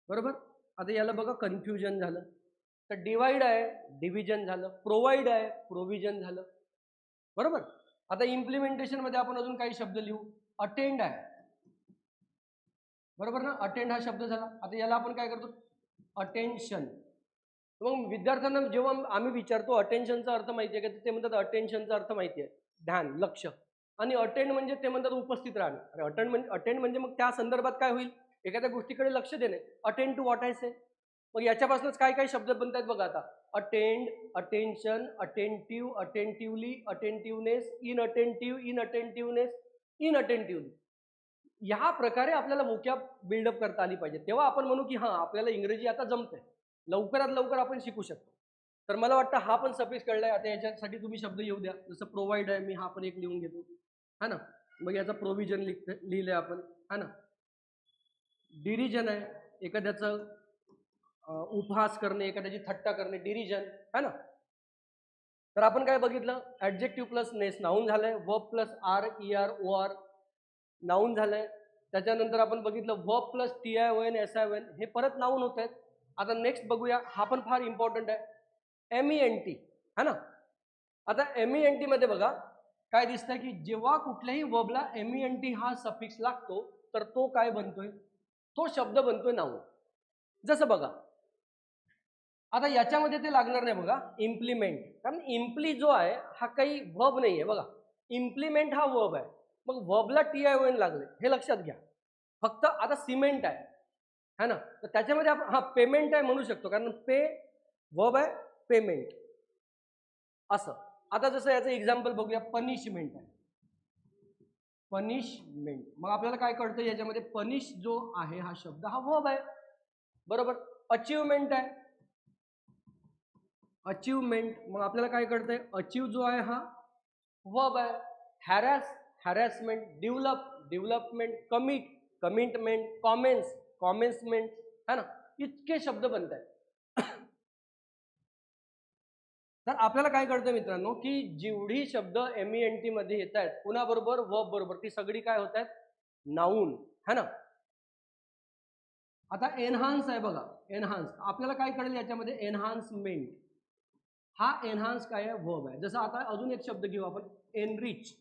बरोबर. आता याला बघा कन्फ्युजन झालं. तर डिवाइड आहे, डिव्हिजन झालं. प्रोव्हाइड आहे, प्रोव्हिजन झालं, बरोबर. आता इम्प्लिमेंटेशन मध्ये आपण अजून काही शब्द लिहू. अटेंड आहे, बरोबर ना. अटेंड हा शब्द झाला. आता याला आपण काय करतो, अटेन्शन. मग विद्यार्थ्यांना जेव्हा आम्ही विचारतो अटेन्शनचा अर्थ माहिती आहे का, ते म्हणतात अटेन्शनचा अर्थ माहिती आहे, ध्यान, लक्ष. आणि अटेंड म्हणजे ते म्हणतात उपस्थित राहणे. अरे अटेंड म्हणजे मग त्या संदर्भात काय होईल, एखाद्या गोष्टीकडे लक्ष देणे. अटेंड टू वॉट आय से. मग याच्यापासूनच काय काय शब्द बनत आहेत बघा. आता अटेंड, अटेन्शन, अटेंटिव्ह, अटेंटिव्हली, अटेंटिव्हनेस, इनअटेंटिव्ह, इनअटेंटिव्हनेस, इनअटेंटिव्हली. ह्या प्रकारे आपल्याला वोकॅब बिल्डअप करता आली पाहिजे, तेव्हा आपण म्हणू की हां आपल्याला इंग्रजी आता जमतंय, लवकरात लवकर आपण शिकू शकतो. तर मला वाटतं हा पण सफिक्स कळलाय. आता याच्यासाठी तुम्ही शब्द येऊ द्या. जसं प्रोव्हाइड आहे, मी हा पण एक लिहून घेतो, है ना. मग याचा प्रोव्हिजन लिहिलंय आपण, है ना. डिरिजन आहे, एखाद्याचं उपहास करणे, एखाद्याची थट्टा करणे, डिरिजन, है ना. तर आपण काय बघितलं, ॲडजेक्टिव्ह प्लस नेस नाऊन झालंय, verb plus RER OR noun झालंय. त्याच्यानंतर आपण बघितलं वर्ब प्लस TION SION हे परत नाऊन होत आहेत. आता नेक्स्ट बघूया, हा पण फार इम्पॉर्टंट आहे, MENT, है ना. आता MENT मध्ये बघा काय दिसतंय की जेव्हा कुठल्याही वर्बला MENT हा सफिक्स लागतो तर तो काय बनतोय, तो शब्द बनतोय नाऊन. जसं बघा आता याच्यामध्ये ते लागणार नाही बघा इम्प्लिमेंट, कारण इम्प्ली जो आहे हा काही वर्ब नाही आहे बघा. इम्प्लिमेंट हा वर्ब आहे, मग वर्बला TION लागले हे लक्षात घ्या. फक्त आता सिमेंट आहे है ना, तर त्याच्यामध्ये आपण हा पेमेंट आहे म्हणू शकतो, कारण पे वर्ब आहे, पेमेंट असं. आता जसं याचं एक्झाम्पल बघूया, पनिशमेंट आहे, पनिशमेंट. मग आपल्याला काय कळतं याच्यामध्ये पनिश जो आहे हा शब्द हा वर्ब आहे बरोबर. अचिव्हमेंट आहे, अचिव्हमेंट, मग आपल्याला काय कळतंय अचीव जो आहे हा वर्ब आहे. Harass, harassment. Develop, development. Commit, commitment. Commence, commencement है ना, इतके शब्द बनत आहेत. तर आपल्याला काय कळतं मित्रांनो की जेवढी शब्द MENT मध्ये येत आहेत कुणाबरोबर, वर्ब बरोबर, ती सगळी काय होत आहेत नाऊन है ना. आता एनहान्स आहे बघा, एनहान्स आपल्याला काय कळेल याच्यामध्ये एनहान्समेंट. हा एनहान्स काय आहे वर्ब आहे. जसं आता अजून एक शब्द घेऊ आपण, एनरिच.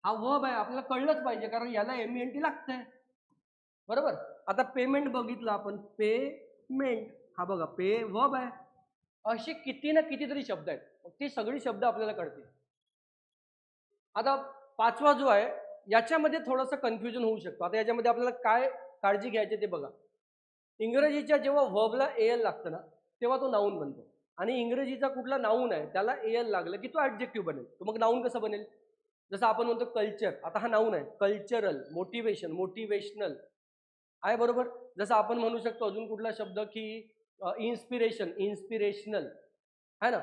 हा वर्ब आहे, आपल्याला कळलंच पाहिजे कारण याला MENT लागतंय बरोबर. आता पेमेंट बघितलं आपण, पेमेंट हा बघा पे वर्ब आहे. असे किती ना कितीतरी शब्द आहेत, ती सगळी शब्द आपल्याला कळतील. आता पाचवा जो आहे याच्यामध्ये थोडंसं कन्फ्युजन होऊ शकतो. आता याच्यामध्ये आपल्याला काय काळजी घ्यायची ते बघा. इंग्रजीच्या जेव्हा वर्बला AL लागतं ना तेव्हा तो नाऊन बनतो, आणि इंग्रजीचा कुठला नाऊन आहे त्याला AL लागलं की तो ऍडजेक्टिव्ह बनेल. तो मग नाऊन कसं बनेल, जसं आपण म्हणतो कल्चर, आता हा नाऊन आहे, कल्चरल. मोटिवेशन, मोटिवेशनल आहे बरोबर. जसं आपण म्हणू शकतो अजून कुठला शब्द की इन्स्पिरेशन, इन्स्पिरेशनल है ना.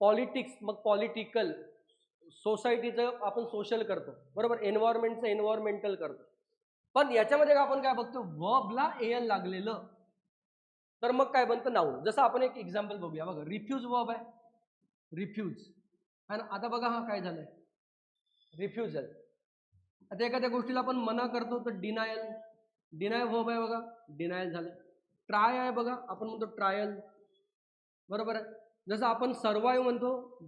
पॉलिटिक्स, मग पॉलिटिकल. सोसायटीचं आपण सोशल करतो बरोबर, एन्व्हायरमेंटचं एन्व्हायरमेंटल करतो. पण याच्यामध्ये आपण काय बघतो वर्बला AL लागलेलं, तर मग काय बनतं नाऊन. जसं आपण एक एक्झाम्पल बघूया बघा, रिफ्यूज वर्ब आहे, रिफ्यूज है ना. आता बघा हा काय झालंय रिफ्युजल. आता एखाद्या गोष्टीला आपण मना करतो तर डिनायल, डिनाय वर्ब आहे बघा, डिनायल झालं. ट्राय आहे बघा, आपण म्हणतो ट्रायल बरोबर आहे. जसं आपण सर्वाइव्ह म्हणतो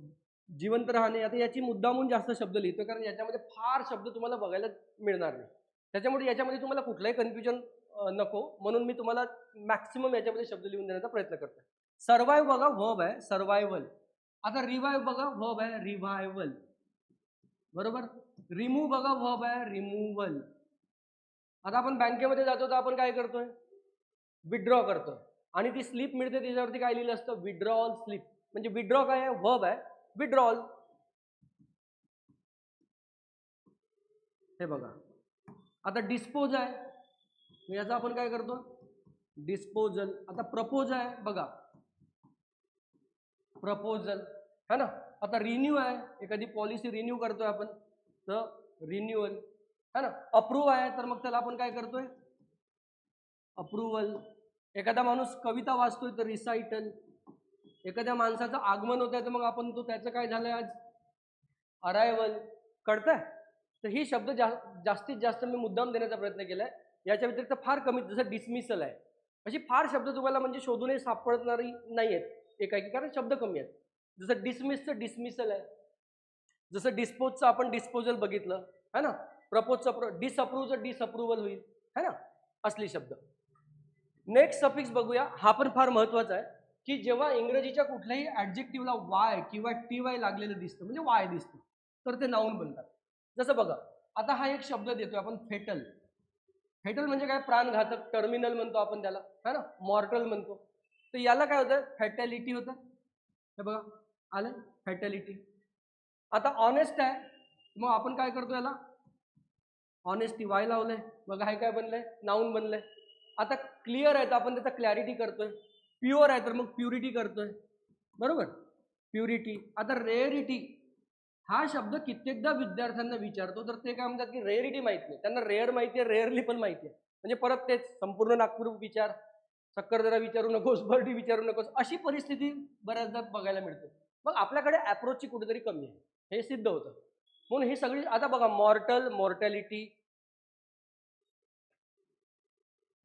जिवंत राहणे. आता याची मुद्दामून जास्त शब्द लिहितो कारण याच्यामध्ये फार शब्द तुम्हाला बघायला मिळणार नाही, त्याच्यामुळे याच्यामध्ये तुम्हाला कुठलाही कन्फ्युजन नको, म्हणून मी तुम्हाला मॅक्सिमम याच्यामध्ये शब्द लिहून देण्याचा प्रयत्न करतो. सर्वाइव्ह बघा वर्ब आहे, सर्वायवल. आता रिवाइव्ह बघा वर्ब आहे, रिव्हायवल बरोबर. रिमूव्ह बघा वर्ब आहे, रिमूव्हल. आता आपण बँकेमध्ये जातो तर आपण काय करतोय विथड्रॉ करतोय, आणि ती स्लिप मिळते त्याच्यावरती काय लिहिलं असतं विथड्रॉल स्लिप. म्हणजे विथड्रॉ काय आहे वर्ब आहे, विथड्रॉल. हे बघा आता डिस्पोज आहे, याचा आपण काय करतो डिस्पोजल. आता प्रपोज आहे बघा, प्रपोजल है ना. आता रिन्यू आहे, एखादी पॉलिसी रिन्यू करतोय आपण तर रिन्युअल है ना. अप्रूव्ह आहे तर मग त्याला आपण काय करतोय अप्रुव्हल. एखादा माणूस कविता वाचतोय तर रिसायटल. एखाद्या माणसाचं आगमन होत आहे तर मग आपण तो त्याचं काय झालंय आज अरायवल. कळतंय. तर ही शब्द जास्तीत जास्त मी मुद्दाम देण्याचा प्रयत्न केलाय. याच्या व्यतिरिक्त फार कमी, जसं डिसमिसल आहे, अशी फार शब्द तुम्हाला म्हणजे शोधूनही सापडणारी नाही आहेत एकाएकी, कारण शब्द कमी आहेत. जसं डिसमिसचं डिसमिसल आहे, जसं डिस्पोजचं आपण डिस्पोजल बघितलं है ना. प्रपोजचं डिसअप्रूव्हचं डिसअप्रुव्हल होईल है ना, असली शब्द. नेक्स्ट सफिक्स बघूया, हा पण फार महत्वाचा आहे की जेव्हा इंग्रजीच्या कुठल्याही ऍडजेक्टिव्हला वाय किंवा TY लागलेलं दिसतं, म्हणजे वाय दिसतं, तर ते नाऊन बनतात. जसं बघा आता हा एक शब्द देतोय आपण फेटल. फेटल म्हणजे काय प्राणघातक, टर्मिनल म्हणतो आपण त्याला है ना, मॉर्टल म्हणतो. तर याला काय होतं फॅटॅलिटी होतं. हे बघा आलं फॅटॅलिटी. आता ऑनेस्ट आहे, मग आपण काय करतो याला ऑनेस्टी वाय लावलंय, बघा हे काय बनलंय नाऊन बनलंय. आता क्लिअर आहे तर आपण त्याचा क्लॅरिटी करतोय. प्युअर आहे तर मग प्युरिटी करतोय बरोबर, प्युरिटी. आता रेअरिटी हा शब्द कित्येकदा विद्यार्थ्यांना विचारतो तर ते काय म्हणतात की रेअरिटी माहित नाही त्यांना, रेअर माहिती आहे, रेअरली पण माहिती आहे. म्हणजे परत तेच संपूर्ण नागपूर विचार, सक्करदरा विचारू नकोस, बर्डी विचारू नकोस, अशी परिस्थिती बऱ्याचदा बघायला मिळते. मग आपल्याकडे अप्रोचची कुठेतरी कमी आहे हे सिद्ध होतं. म्हणून ही सगळी आता बघा मॉर्टल, mortality.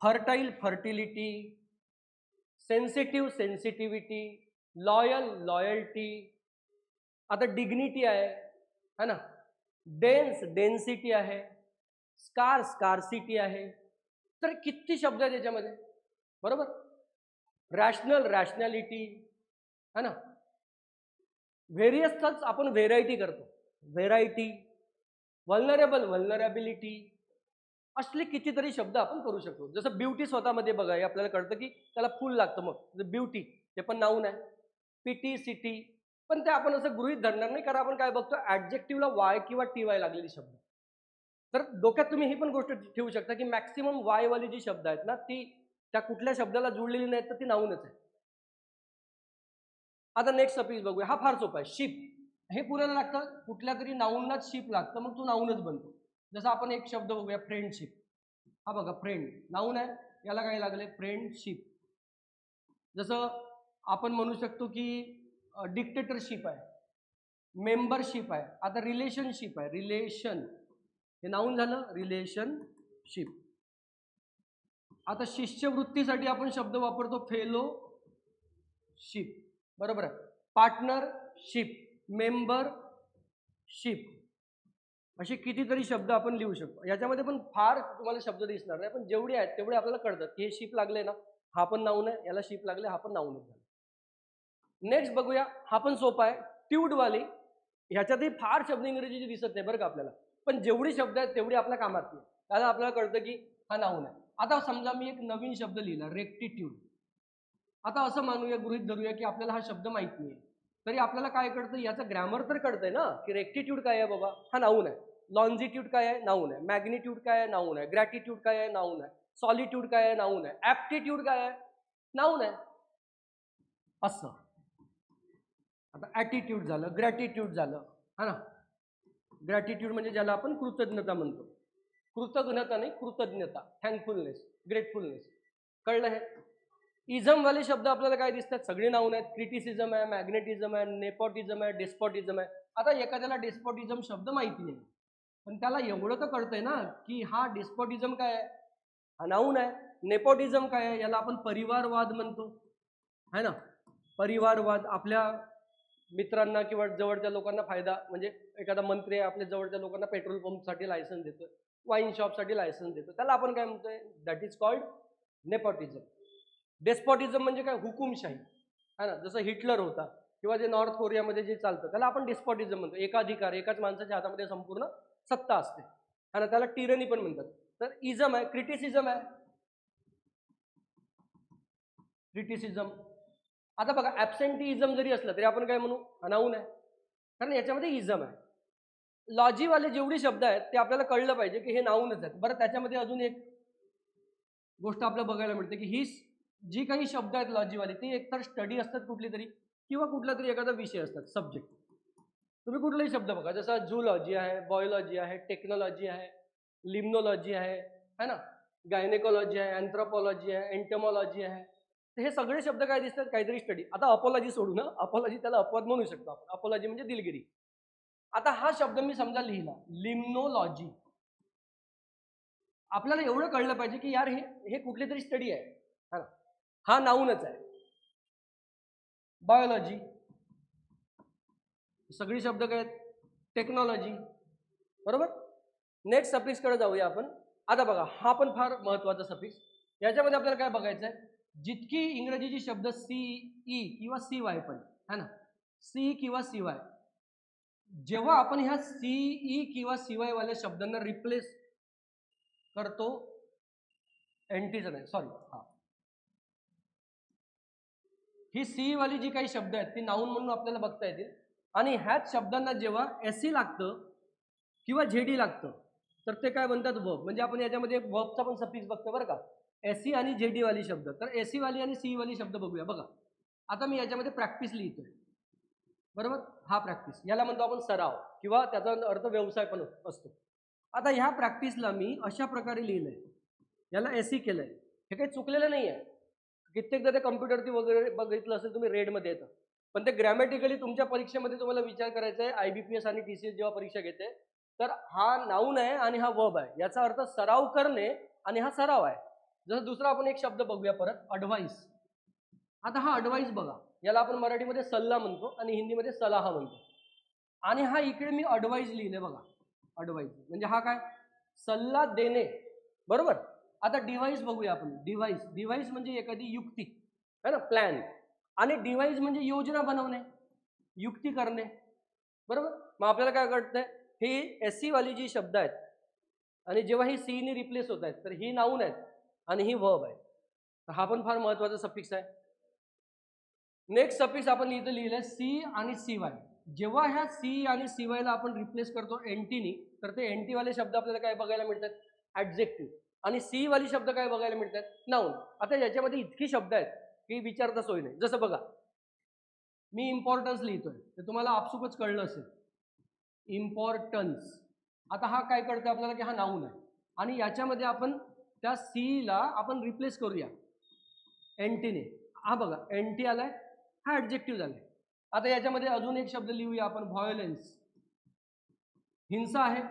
Fertile, fertility. Sensitive, sensitivity. Loyal, loyalty. आता डिग्निटी आहे है ना, डेन्स डेन्सिटी आहे, स्कार स्कारसिटी आहे. तर किती शब्द आहेत याच्यामध्ये, बरोबर. रॅशनल रॅशनॅलिटी है ना. व्हेरियसचाच आपण व्हेरायटी करतो, व्हेरायटी. व्हल्नरेबल व्हल्नरॅबिलिटी. असले कितीतरी शब्द आपण करू शकतो. जसं ब्युटी स्वतःमध्ये बघा, हे आपल्याला कळतं की त्याला फुल लागतं. मग ब्युटी ते पण नाऊन आहे. पिटी सिटी पण ते आपण असं गृहीत धरणार नाही, कारण आपण काय बघतो, ऍडजेक्टिव्हला वाय किंवा टी वाय लागलेली शब्द. तर डोक्यात तुम्ही ही पण गोष्ट ठेवू शकता की मॅक्सिमम वाय वाली जी शब्द आहेत ना, ती त्या कुठल्या शब्दाला जुळलेली नाहीत, तर ती नाऊनच आहे. आता नेक्स्ट सफिक्स बघूया. हा फार सोपा आहे. शिप हे पुरायला लागतं, कुठल्या तरी नाऊनलाच शिप लागतं, मग तो नाऊनच बनतो. जसं आपण एक शब्द बघूया, फ्रेंडशिप. हा बघा, फ्रेंड नाऊन आहे, याला काय लागले, फ्रेंडशिप. जसं आपण म्हणू शकतो की डिक्टेटरशिप आहे, मेंबरशिप आहे. आता रिलेशनशिप आहे, रिलेशन हे नाऊन झालं, रिलेशनशिप. आता शिष्यवृत्तीसाठी आपण शब्द वापरतो फेलोशिप, बरोबर आहे. पार्टनरशिप, मेंबरशिप, असे कितीतरी शब्द आपण लिहू शकतो. याच्यामध्ये पण फार तुम्हाला शब्द दिसणार नाही, पण जेवढे आहेत तेवढे आपल्याला कळतात की हे शिप लागले ना, हा पण नाऊन आहे, याला शिप लागले, हा पण नाऊनच झाला. नेक्स्ट बघूया, हा पण सोपा आहे, ट्यूडवाली. ह्याच्यातही फार शब्द इंग्रजीचे दिसत नाही बरं का आपल्याला, पण जेवढी शब्द आहेत तेवढी आपल्या कामात नाही. त्याला आपल्याला कळतं की हा नाऊन आहे. आता समजा मी एक नवीन शब्द लिहिला, रेक्टिट्यूड. आता असं मानूया, गृहीत धरूया की आपल्याला हा शब्द माहित नाही, तरी आपल्याला काय कळतं, याचं ग्रॅमर तर कळतंय ना, की रेक्टिट्यूड काय आहे बाबा, हा नाऊन आहे. लॉन्जिट्यूड काय आहे, नाऊन आहे. मॅग्निट्यूड काय आहे, नाऊन आहे. ग्रॅटिट्यूड काय आहे, नाऊन आहे. सॉलिट्यूड काय आहे, नाऊन आहे. ऍप्टिट्यूड काय आहे, नाऊन आहे. असं. आता ॲटिट्यूड झालं, ग्रॅटिट्यूड झालं, हा ना. ग्रॅटिट्यूड म्हणजे ज्याला आपण कृतज्ञता म्हणतो. कृतज्ञता नाही, कृतज्ञता, थँकफुलनेस, ग्रेटफुलनेस. कळलं हे. इझमवाले शब्द आपल्याला काय दिसतात, सगळे नाऊन आहेत. क्रिटिसिझम आहे, मॅग्नेटिझम आहे, नेपोटिझम आहे, डेस्पॉटिझम आहे. आता एखाद्याला डेस्पॉटिझम शब्द माहिती नाही, पण त्याला एवढं तर कळतंय ना की हा डेस्पॉटिझम काय आहे, हा नाऊन आहे. नेपोटिझम काय आहे, याला आपण परिवारवाद म्हणतो, है ना. परिवारवाद, आपल्या मित्रांना किंवा जवळच्या लोकांना फायदा, म्हणजे एखादा मंत्री आहे, आपल्या जवळच्या लोकांना पेट्रोल पंपसाठी लायसन्स देतोय, वाईन शॉपसाठी लायसन्स देतो, त्याला आपण काय म्हणतोय, दॅट इज कॉल्ड नेपोटिझम. डेस्पॉटिझम म्हणजे काय, हुकुमशाही, है ना. जसं हिटलर होता, किंवा जे नॉर्थ कोरियामध्ये जे चालतं त्याला आपण डेस्पॉटिझम म्हणतो. एकाधिकार, एकाच माणसाच्या हातामध्ये संपूर्ण सत्ता असते, है ना, त्याला टिरनी पण म्हणतात. तर इझम आहे, क्रिटिसिझम आहे, क्रिटिसिझम. आता बघा, ॲब्सेंटिइझम जरी असलं तरी आपण काय म्हणू, नाऊन आहे, कारण याच्यामध्ये इझम आहे. लॉजीवाले जेवढे शब्द आहेत ते आपल्याला कळलं पाहिजे की हे नाऊनच आहेत. बरं, त्याच्यामध्ये अजून एक गोष्ट आपल्याला बघायला मिळते की ही जी काही शब्द आहेत लॉजीवाले, ती एकतर स्टडी असतात कुठली तरी, किंवा कुठला तरी एखादा विषय असतात, सब्जेक्ट. तुम्ही कुठलाही शब्द बघा, जसं झूलॉजी आहे, बायोलॉजी आहे, टेक्नॉलॉजी आहे, लिम्नोलॉजी आहे, है ना, गायनेकोलॉजी आहे, अँथ्रोपॉलॉजी आहे, एंटमॉलॉजी आहे. तर हे सगळे शब्द काय दिसतात, काहीतरी स्टडी. आता अपॉलॉजी सोडू ना, अपॉलॉजी त्याला अपवाद म्हणू शकतो आपण, अपॉलॉजी म्हणजे दिलगिरी. आता हा शब्द मी समजा लिहिला, लिम्नोलॉजी. आपल्याला एवढं कळलं पाहिजे की यार हे हे कुठली तरी स्टडी आहे, हा ना, हा नाऊनच आहे. बायोलॉजी, सगळी शब्द काय आहेत, टेक्नॉलॉजी, बरोबर. नेक्स्ट सफिक्सकडे जाऊया आपण. आता बघा, हा पण फार महत्वाचा सफिक्स. याच्यामध्ये आपल्याला काय बघायचं आहे, जितकी इंग्रजीची शब्द सी ई किंवा सी वाय पण, है ना, सी किंवा सी वाय, जेव्हा आपण ह्या सी ई किंवा सी वाय वाल्या शब्दांना रिप्लेस करतो, एंटीजन आहे, सॉरी, हा, ही सी वाली जी काही शब्द आहेत ती नाऊन म्हणून आपल्याला बघता येतील. आणि ह्याच शब्दांना जेव्हा एसी लागतं किंवा झेडी लागतं, तर ते काय म्हणतात, वर्ब. म्हणजे आपण याच्यामध्ये वर्बचा पण सफिक्स बघतो बरं का, एसी आणि झेडी वाली शब्द. तर एसी वाली आणि सी वाली शब्द बघूया. बघा, आता मी याच्यामध्ये प्रॅक्टिस लिहितोय, बरोबर. हा प्रॅक्टिस, याला म्हणतो आपण सराव, किंवा त्याचा अर्थ व्यवसाय पण असतो. आता ह्या प्रॅक्टिसला मी अशा प्रकारे लिहिलंय, याला एसी केलंय. हे काही चुकलेलं नाही आहे. कित्येकदा ते कम्प्युटरची वगैरे बघितलं असेल तुम्ही, रेडमध्ये येतं, पण ते ग्रॅमॅटिकली तुमच्या परीक्षेमध्ये तुम्हाला विचार करायचा आहे. IBPS आणि TCS जेव्हा परीक्षा घेते, तर हा नाऊन आहे आणि हा वर्ब आहे, याचा अर्थ सराव करणे, आणि हा सराव आहे. जसं दुसरा आपण एक शब्द बघूया परत, अडवाईस. आता हा अडवाईस बघा, याला आपण मराठीमध्ये सल्ला म्हणतो आणि हिंदीमध्ये सलाह म्हणतो. आणि हा इकडे मी अडवाईस लिहिले बघा, ॲडवाइज म्हणजे हा काय सल्ला देणे, बरोबर. आता डिव्हाइस बघूया आपण. डिव्हाइस म्हणजे एखादी युक्ती है ना, प्लॅन. आणि डिव्हाइस म्हणजे योजना बनवणे, युक्ती करणे, बरोबर. मग आपल्याला काय कळतंय, ही एससी वाली जी शब्द आहेत आणि जेव्हा ही सी नी रिप्लेस होत आहेत तर ही नाऊन आहेत आणि ही वर्ब आहे. तर हा पण फार महत्वाचा सफिक्स आहे. नेक्स्ट सफिक्स आपण इथं लिहिलंय सी आणि सी वाय. जेव्हा ह्या सी आणि सी वाय ला आपण रिप्लेस करतो एनटीनी, तर ते एनटी वाले शब्द आपल्याला काय बघायला मिळतात, ऍडजेक्टिव्ह. आणि सी वाली शब्द काय बघायला मिळतात, नाऊन. आता याच्यामध्ये इतकी शब्द आहेत की विचारता सोय नाही. जसं बघा, मी इम्पॉर्टन्स लिहितोय तर तुम्हाला आपसुकच कळलं असेल, इम्पॉर्टन्स. आता हा काय कळतं आपल्याला की हा नाऊन आहे आणि याच्यामध्ये आपण त्या सी ला आपण रिप्लेस करूया एनटीने. हा बघा एनटी आलाय, हा ऍडजेक्टिव्ह झालाय. आता याच्यामध्ये अजून एक शब्द लिहूया आपण, व्हायोलेन्स. हिंसा आहे.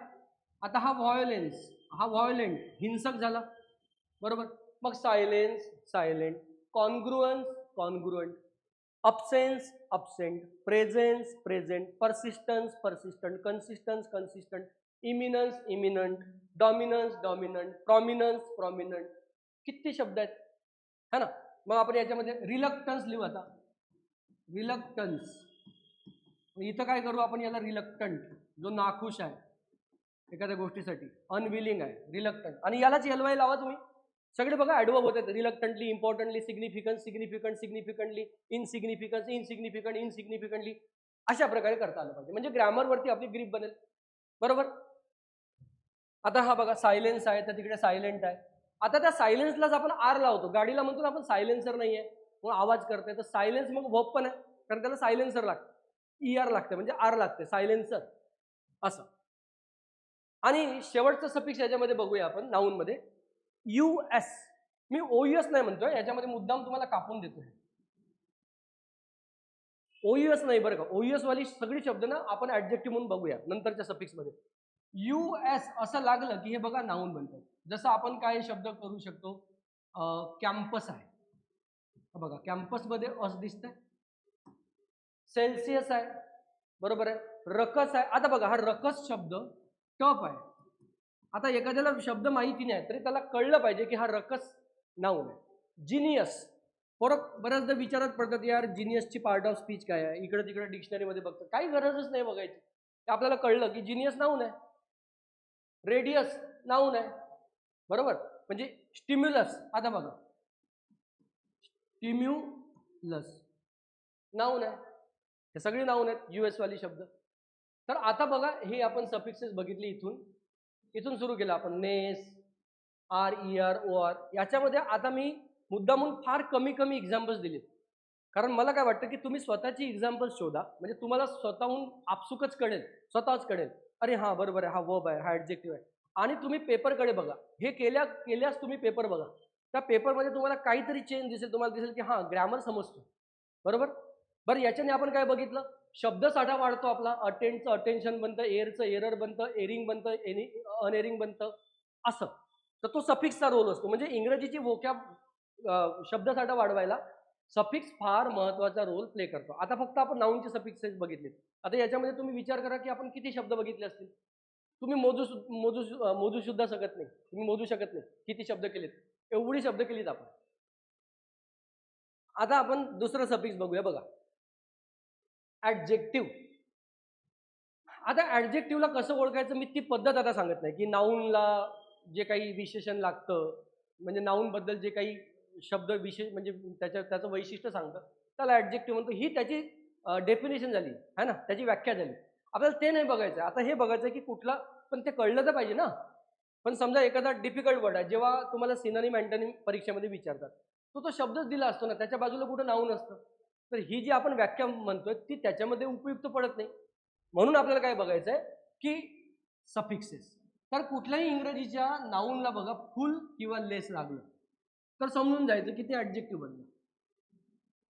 आता हा व्हायोलेन्स, हा व्हायोलेंट, हिंसक झाला, बरोबर. मग silence, silent. Congruence, congruent. Absence, absent. Presence, present. Persistence, persistent. Consistence, consistent. Eminence, eminent. Dominance, dominant. Prominence, prominent. किती शब्द आहेत है ना. मग आपण याच्यामध्ये रिलक्टन्स लिहू. आता रिलक्टन्स, इथं काय करू आपण, याला रिलक्टंट, जो नाखुश आहे एखाद्या गोष्टीसाठी, अनविलिंग आहे, रिलक्टंट. आणि यालाच एलवाय लावा तुम्ही. सगळे बघा ॲडवर्ब होतात, रिलक्टंटली, इम्पॉर्टंटली, सिग्निफिकंट, सिग्निफिकंट, सिग्निफिकंटली, इनसिग्निफिकन्स, इनसिग्निफिकंट, इनसिग्निफिकंटली. अशा प्रकारे करता आलं पाहिजे, म्हणजे ग्रॅमरवरती आपली ग्रीप बनेल, बरोबर. आता हा बघा सायलेन्स आहे तर तिकडे सायलेंट आहे. आता त्या सायलेन्सलाच आपण आर लावतो, गाडीला म्हणतो ना आपण सायलेन्सर नाही आहे मग आवाज करते, तर सायलेन्स मग वर्ब पण आहे कारण त्याला सायलेन्सर लागतं, ER लागते म्हणजे आर लागते, सायलेन्सर असं. आणि शेवटचं सफिक्स याच्यामध्ये बघूया आपण नाऊन मध्ये, US. मी OUS नाही म्हणतोय, याच्यामध्ये मुद्दाम तुम्हाला कापून देतोय. OUS नाही बरं का, OUS वाली सगळी शब्द ना आपण ऍडजेक्टिव्ह म्हणून बघूया नंतरच्या सफिक्स मध्ये. US असं लागलं की हे बघा नाऊन बनतात. जसं आपण काय शब्द करू शकतो, कॅम्पस आहे, बघा कॅम्पस मध्ये अस दिसतंय. सेल्सिअस आहे, बरोबर आहे. रकस आहे. आता बघा हा रकस शब्द टफ आहे. आता एखाद्याला शब्द माहिती नाही तरी त्याला कळलं पाहिजे की हा रकस नाऊन आहे. जिनियस, बऱ्याचदा विचारात पडतात यार जिनियसची पार्ट ऑफ स्पीच काय आहे, इकडे तिकडे डिक्शनरीमध्ये बघतात, काही गरजच नाही बघायची. आपल्याला कळलं की जिनियस नाऊन आहे. रेडियस नाऊन आहे, बरोबर. म्हणजे स्टिम्युलस, आता बघा स्टिम्युलस नाऊन आहे. हे सगळे नाऊन आहेत US वाली शब्द. तर आता बघा हे आपण सफिक्सेस बघितले, इथून सुरू केलं आपण. नेस, RER OR. याच्यामध्ये आता मी मुद्दामून फार कमी एक्झाम्पल्स दिलेत, कारण मला काय वाटतं की तुम्ही स्वतःची एक्झाम्पल्स शोधा, म्हणजे तुम्हाला स्वतःहून आपसुकच कळेल, स्वतःच कळेल अरे हा बरोबर आहे, हा वर्ब आहे, हा ऍडजेक्टिव्ह आहे. आणि तुम्ही पेपरकडे बघा, हे केल्यास तुम्ही पेपर बघा, त्या पेपरमध्ये तुम्हाला काहीतरी चेंज दिसेल, तुम्हाला दिसेल की हा ग्रॅमर समजतो, बरोबर. बरं याच्याने आपण काय बघितलं, शब्दसाठा वाढतो आपला. अटेंडचं अटेन्शन बनतं, एअरचं एरर बनतं, एरिंग बनतं, अनएरिंग बनतं, असं. तर तो सफिक्सचा रोल असतो, म्हणजे इंग्रजीची वोकॅब शब्दसाठा वाढवायला सफिक्स फार महत्वाचा रोल प्ले करतो. आता फक्त आपण नाऊनचे सफिक्सेस बघितले. आता याच्यामध्ये तुम्ही विचार करा की आपण किती शब्द बघितले असतील. तुम्ही मोजू सुद्धा शकत नाही, तुम्ही मोजू शकत नाही किती शब्द केलेत, एवढी शब्द केलीत आपण. आता आपण दुसरं सफिक्स बघूया, बघा ऍडजेक्टिव्ह. आता ऍडजेक्टिव्हला कसं ओळखायचं मी ती पद्धत आता सांगत नाही, की नाऊनला जे काही विशेषण लागतं, म्हणजे नाऊन बद्दल जे काही शब्द विशेष म्हणजे त्याचं वैशिष्ट्य सांगतं त्याला ऍडजेक्टिव्ह म्हणतो. ही त्याची डेफिनेशन झाली है ना, त्याची व्याख्या झाली. आपल्याला ते नाही बघायचं, आता हे बघायचं की कुठला, पण ते कळलं तर पाहिजे ना. पण समजा एखादा डिफिकल्ट वर्ड आहे, जेव्हा तुम्हाला सिनोनिम अँटोनिम परीक्षेमध्ये विचारतात, तो शब्दच दिला असतो ना, त्याच्या बाजूला कुठं नाऊन असतं. तर ही जी आपण व्याख्या म्हणतोय ती त्याच्यामध्ये उपयुक्त पडत नाही. म्हणून आपल्याला काय बघायचं आहे की सफिक्सेस. तर कुठल्याही इंग्रजीच्या नाऊनला बघा फुल किंवा लेस लागलं तर समजून जायचं की ते ऍडजेक्टिव्ह बनलं.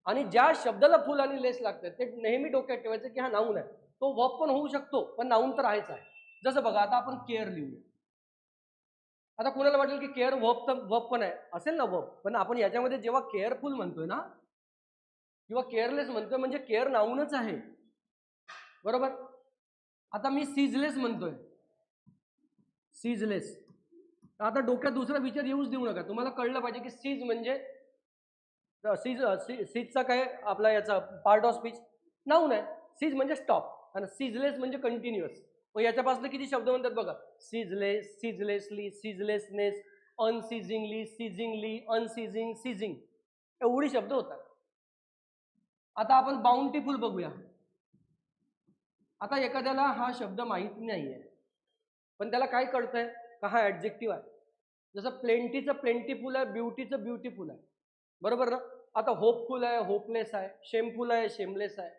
आणि ज्या शब्दाला फुल आणि लेस लागतात ते नेहमी डोक्यात ठेवायचं की हा नाऊन आहे. तो वर्ब पण होऊ शकतो पण नाऊन तर आहेच आहे. जसं बघा आता आपण केअर लिहूया. आता कोणाला वाटेल की केअर वर्ब पण आहे, असेल ना वर्ब, पण आपण याच्यामध्ये जेव्हा केअरफुल म्हणतोय ना किंवा केअरलेस म्हणतोय म्हणजे केअर नाऊनच आहे, बरोबर. आता मी सीजलेस म्हणतोय, सीजलेस. आता डोक्यात दुसरा विचार येऊच देऊ नका. तुम्हाला कळलं पाहिजे की सीज म्हणजे सीजचा काय आपला याचा पार्ट ऑफ स्पीच नाऊन आहे. सीज म्हणजे स्टॉप आणि सीजलेस म्हणजे कंटिन्युअस. मग याच्यापासून किती शब्द म्हणतात बघा. सीजलेस, सीजलेसली, सीजलेसनेस, अनसीझिंगली, सीझिंगली, अनसीझिंग, सीझिंग, एवढी शब्द होतात. आता आपण बाउंटीफुल बघूया. आता एखाद्याला हा शब्द माहित नाहीये पण त्याला काय कळतंय का हा ऍडजेक्टिव्ह आहे. जसं प्लेंटीचं प्लेंटीफुल आहे, ब्युटीचं ब्युटिफुल आहे, बरोबर ना. आता होपफुल आहे, होपलेस आहे, शेमफुल आहे, शेमलेस आहे.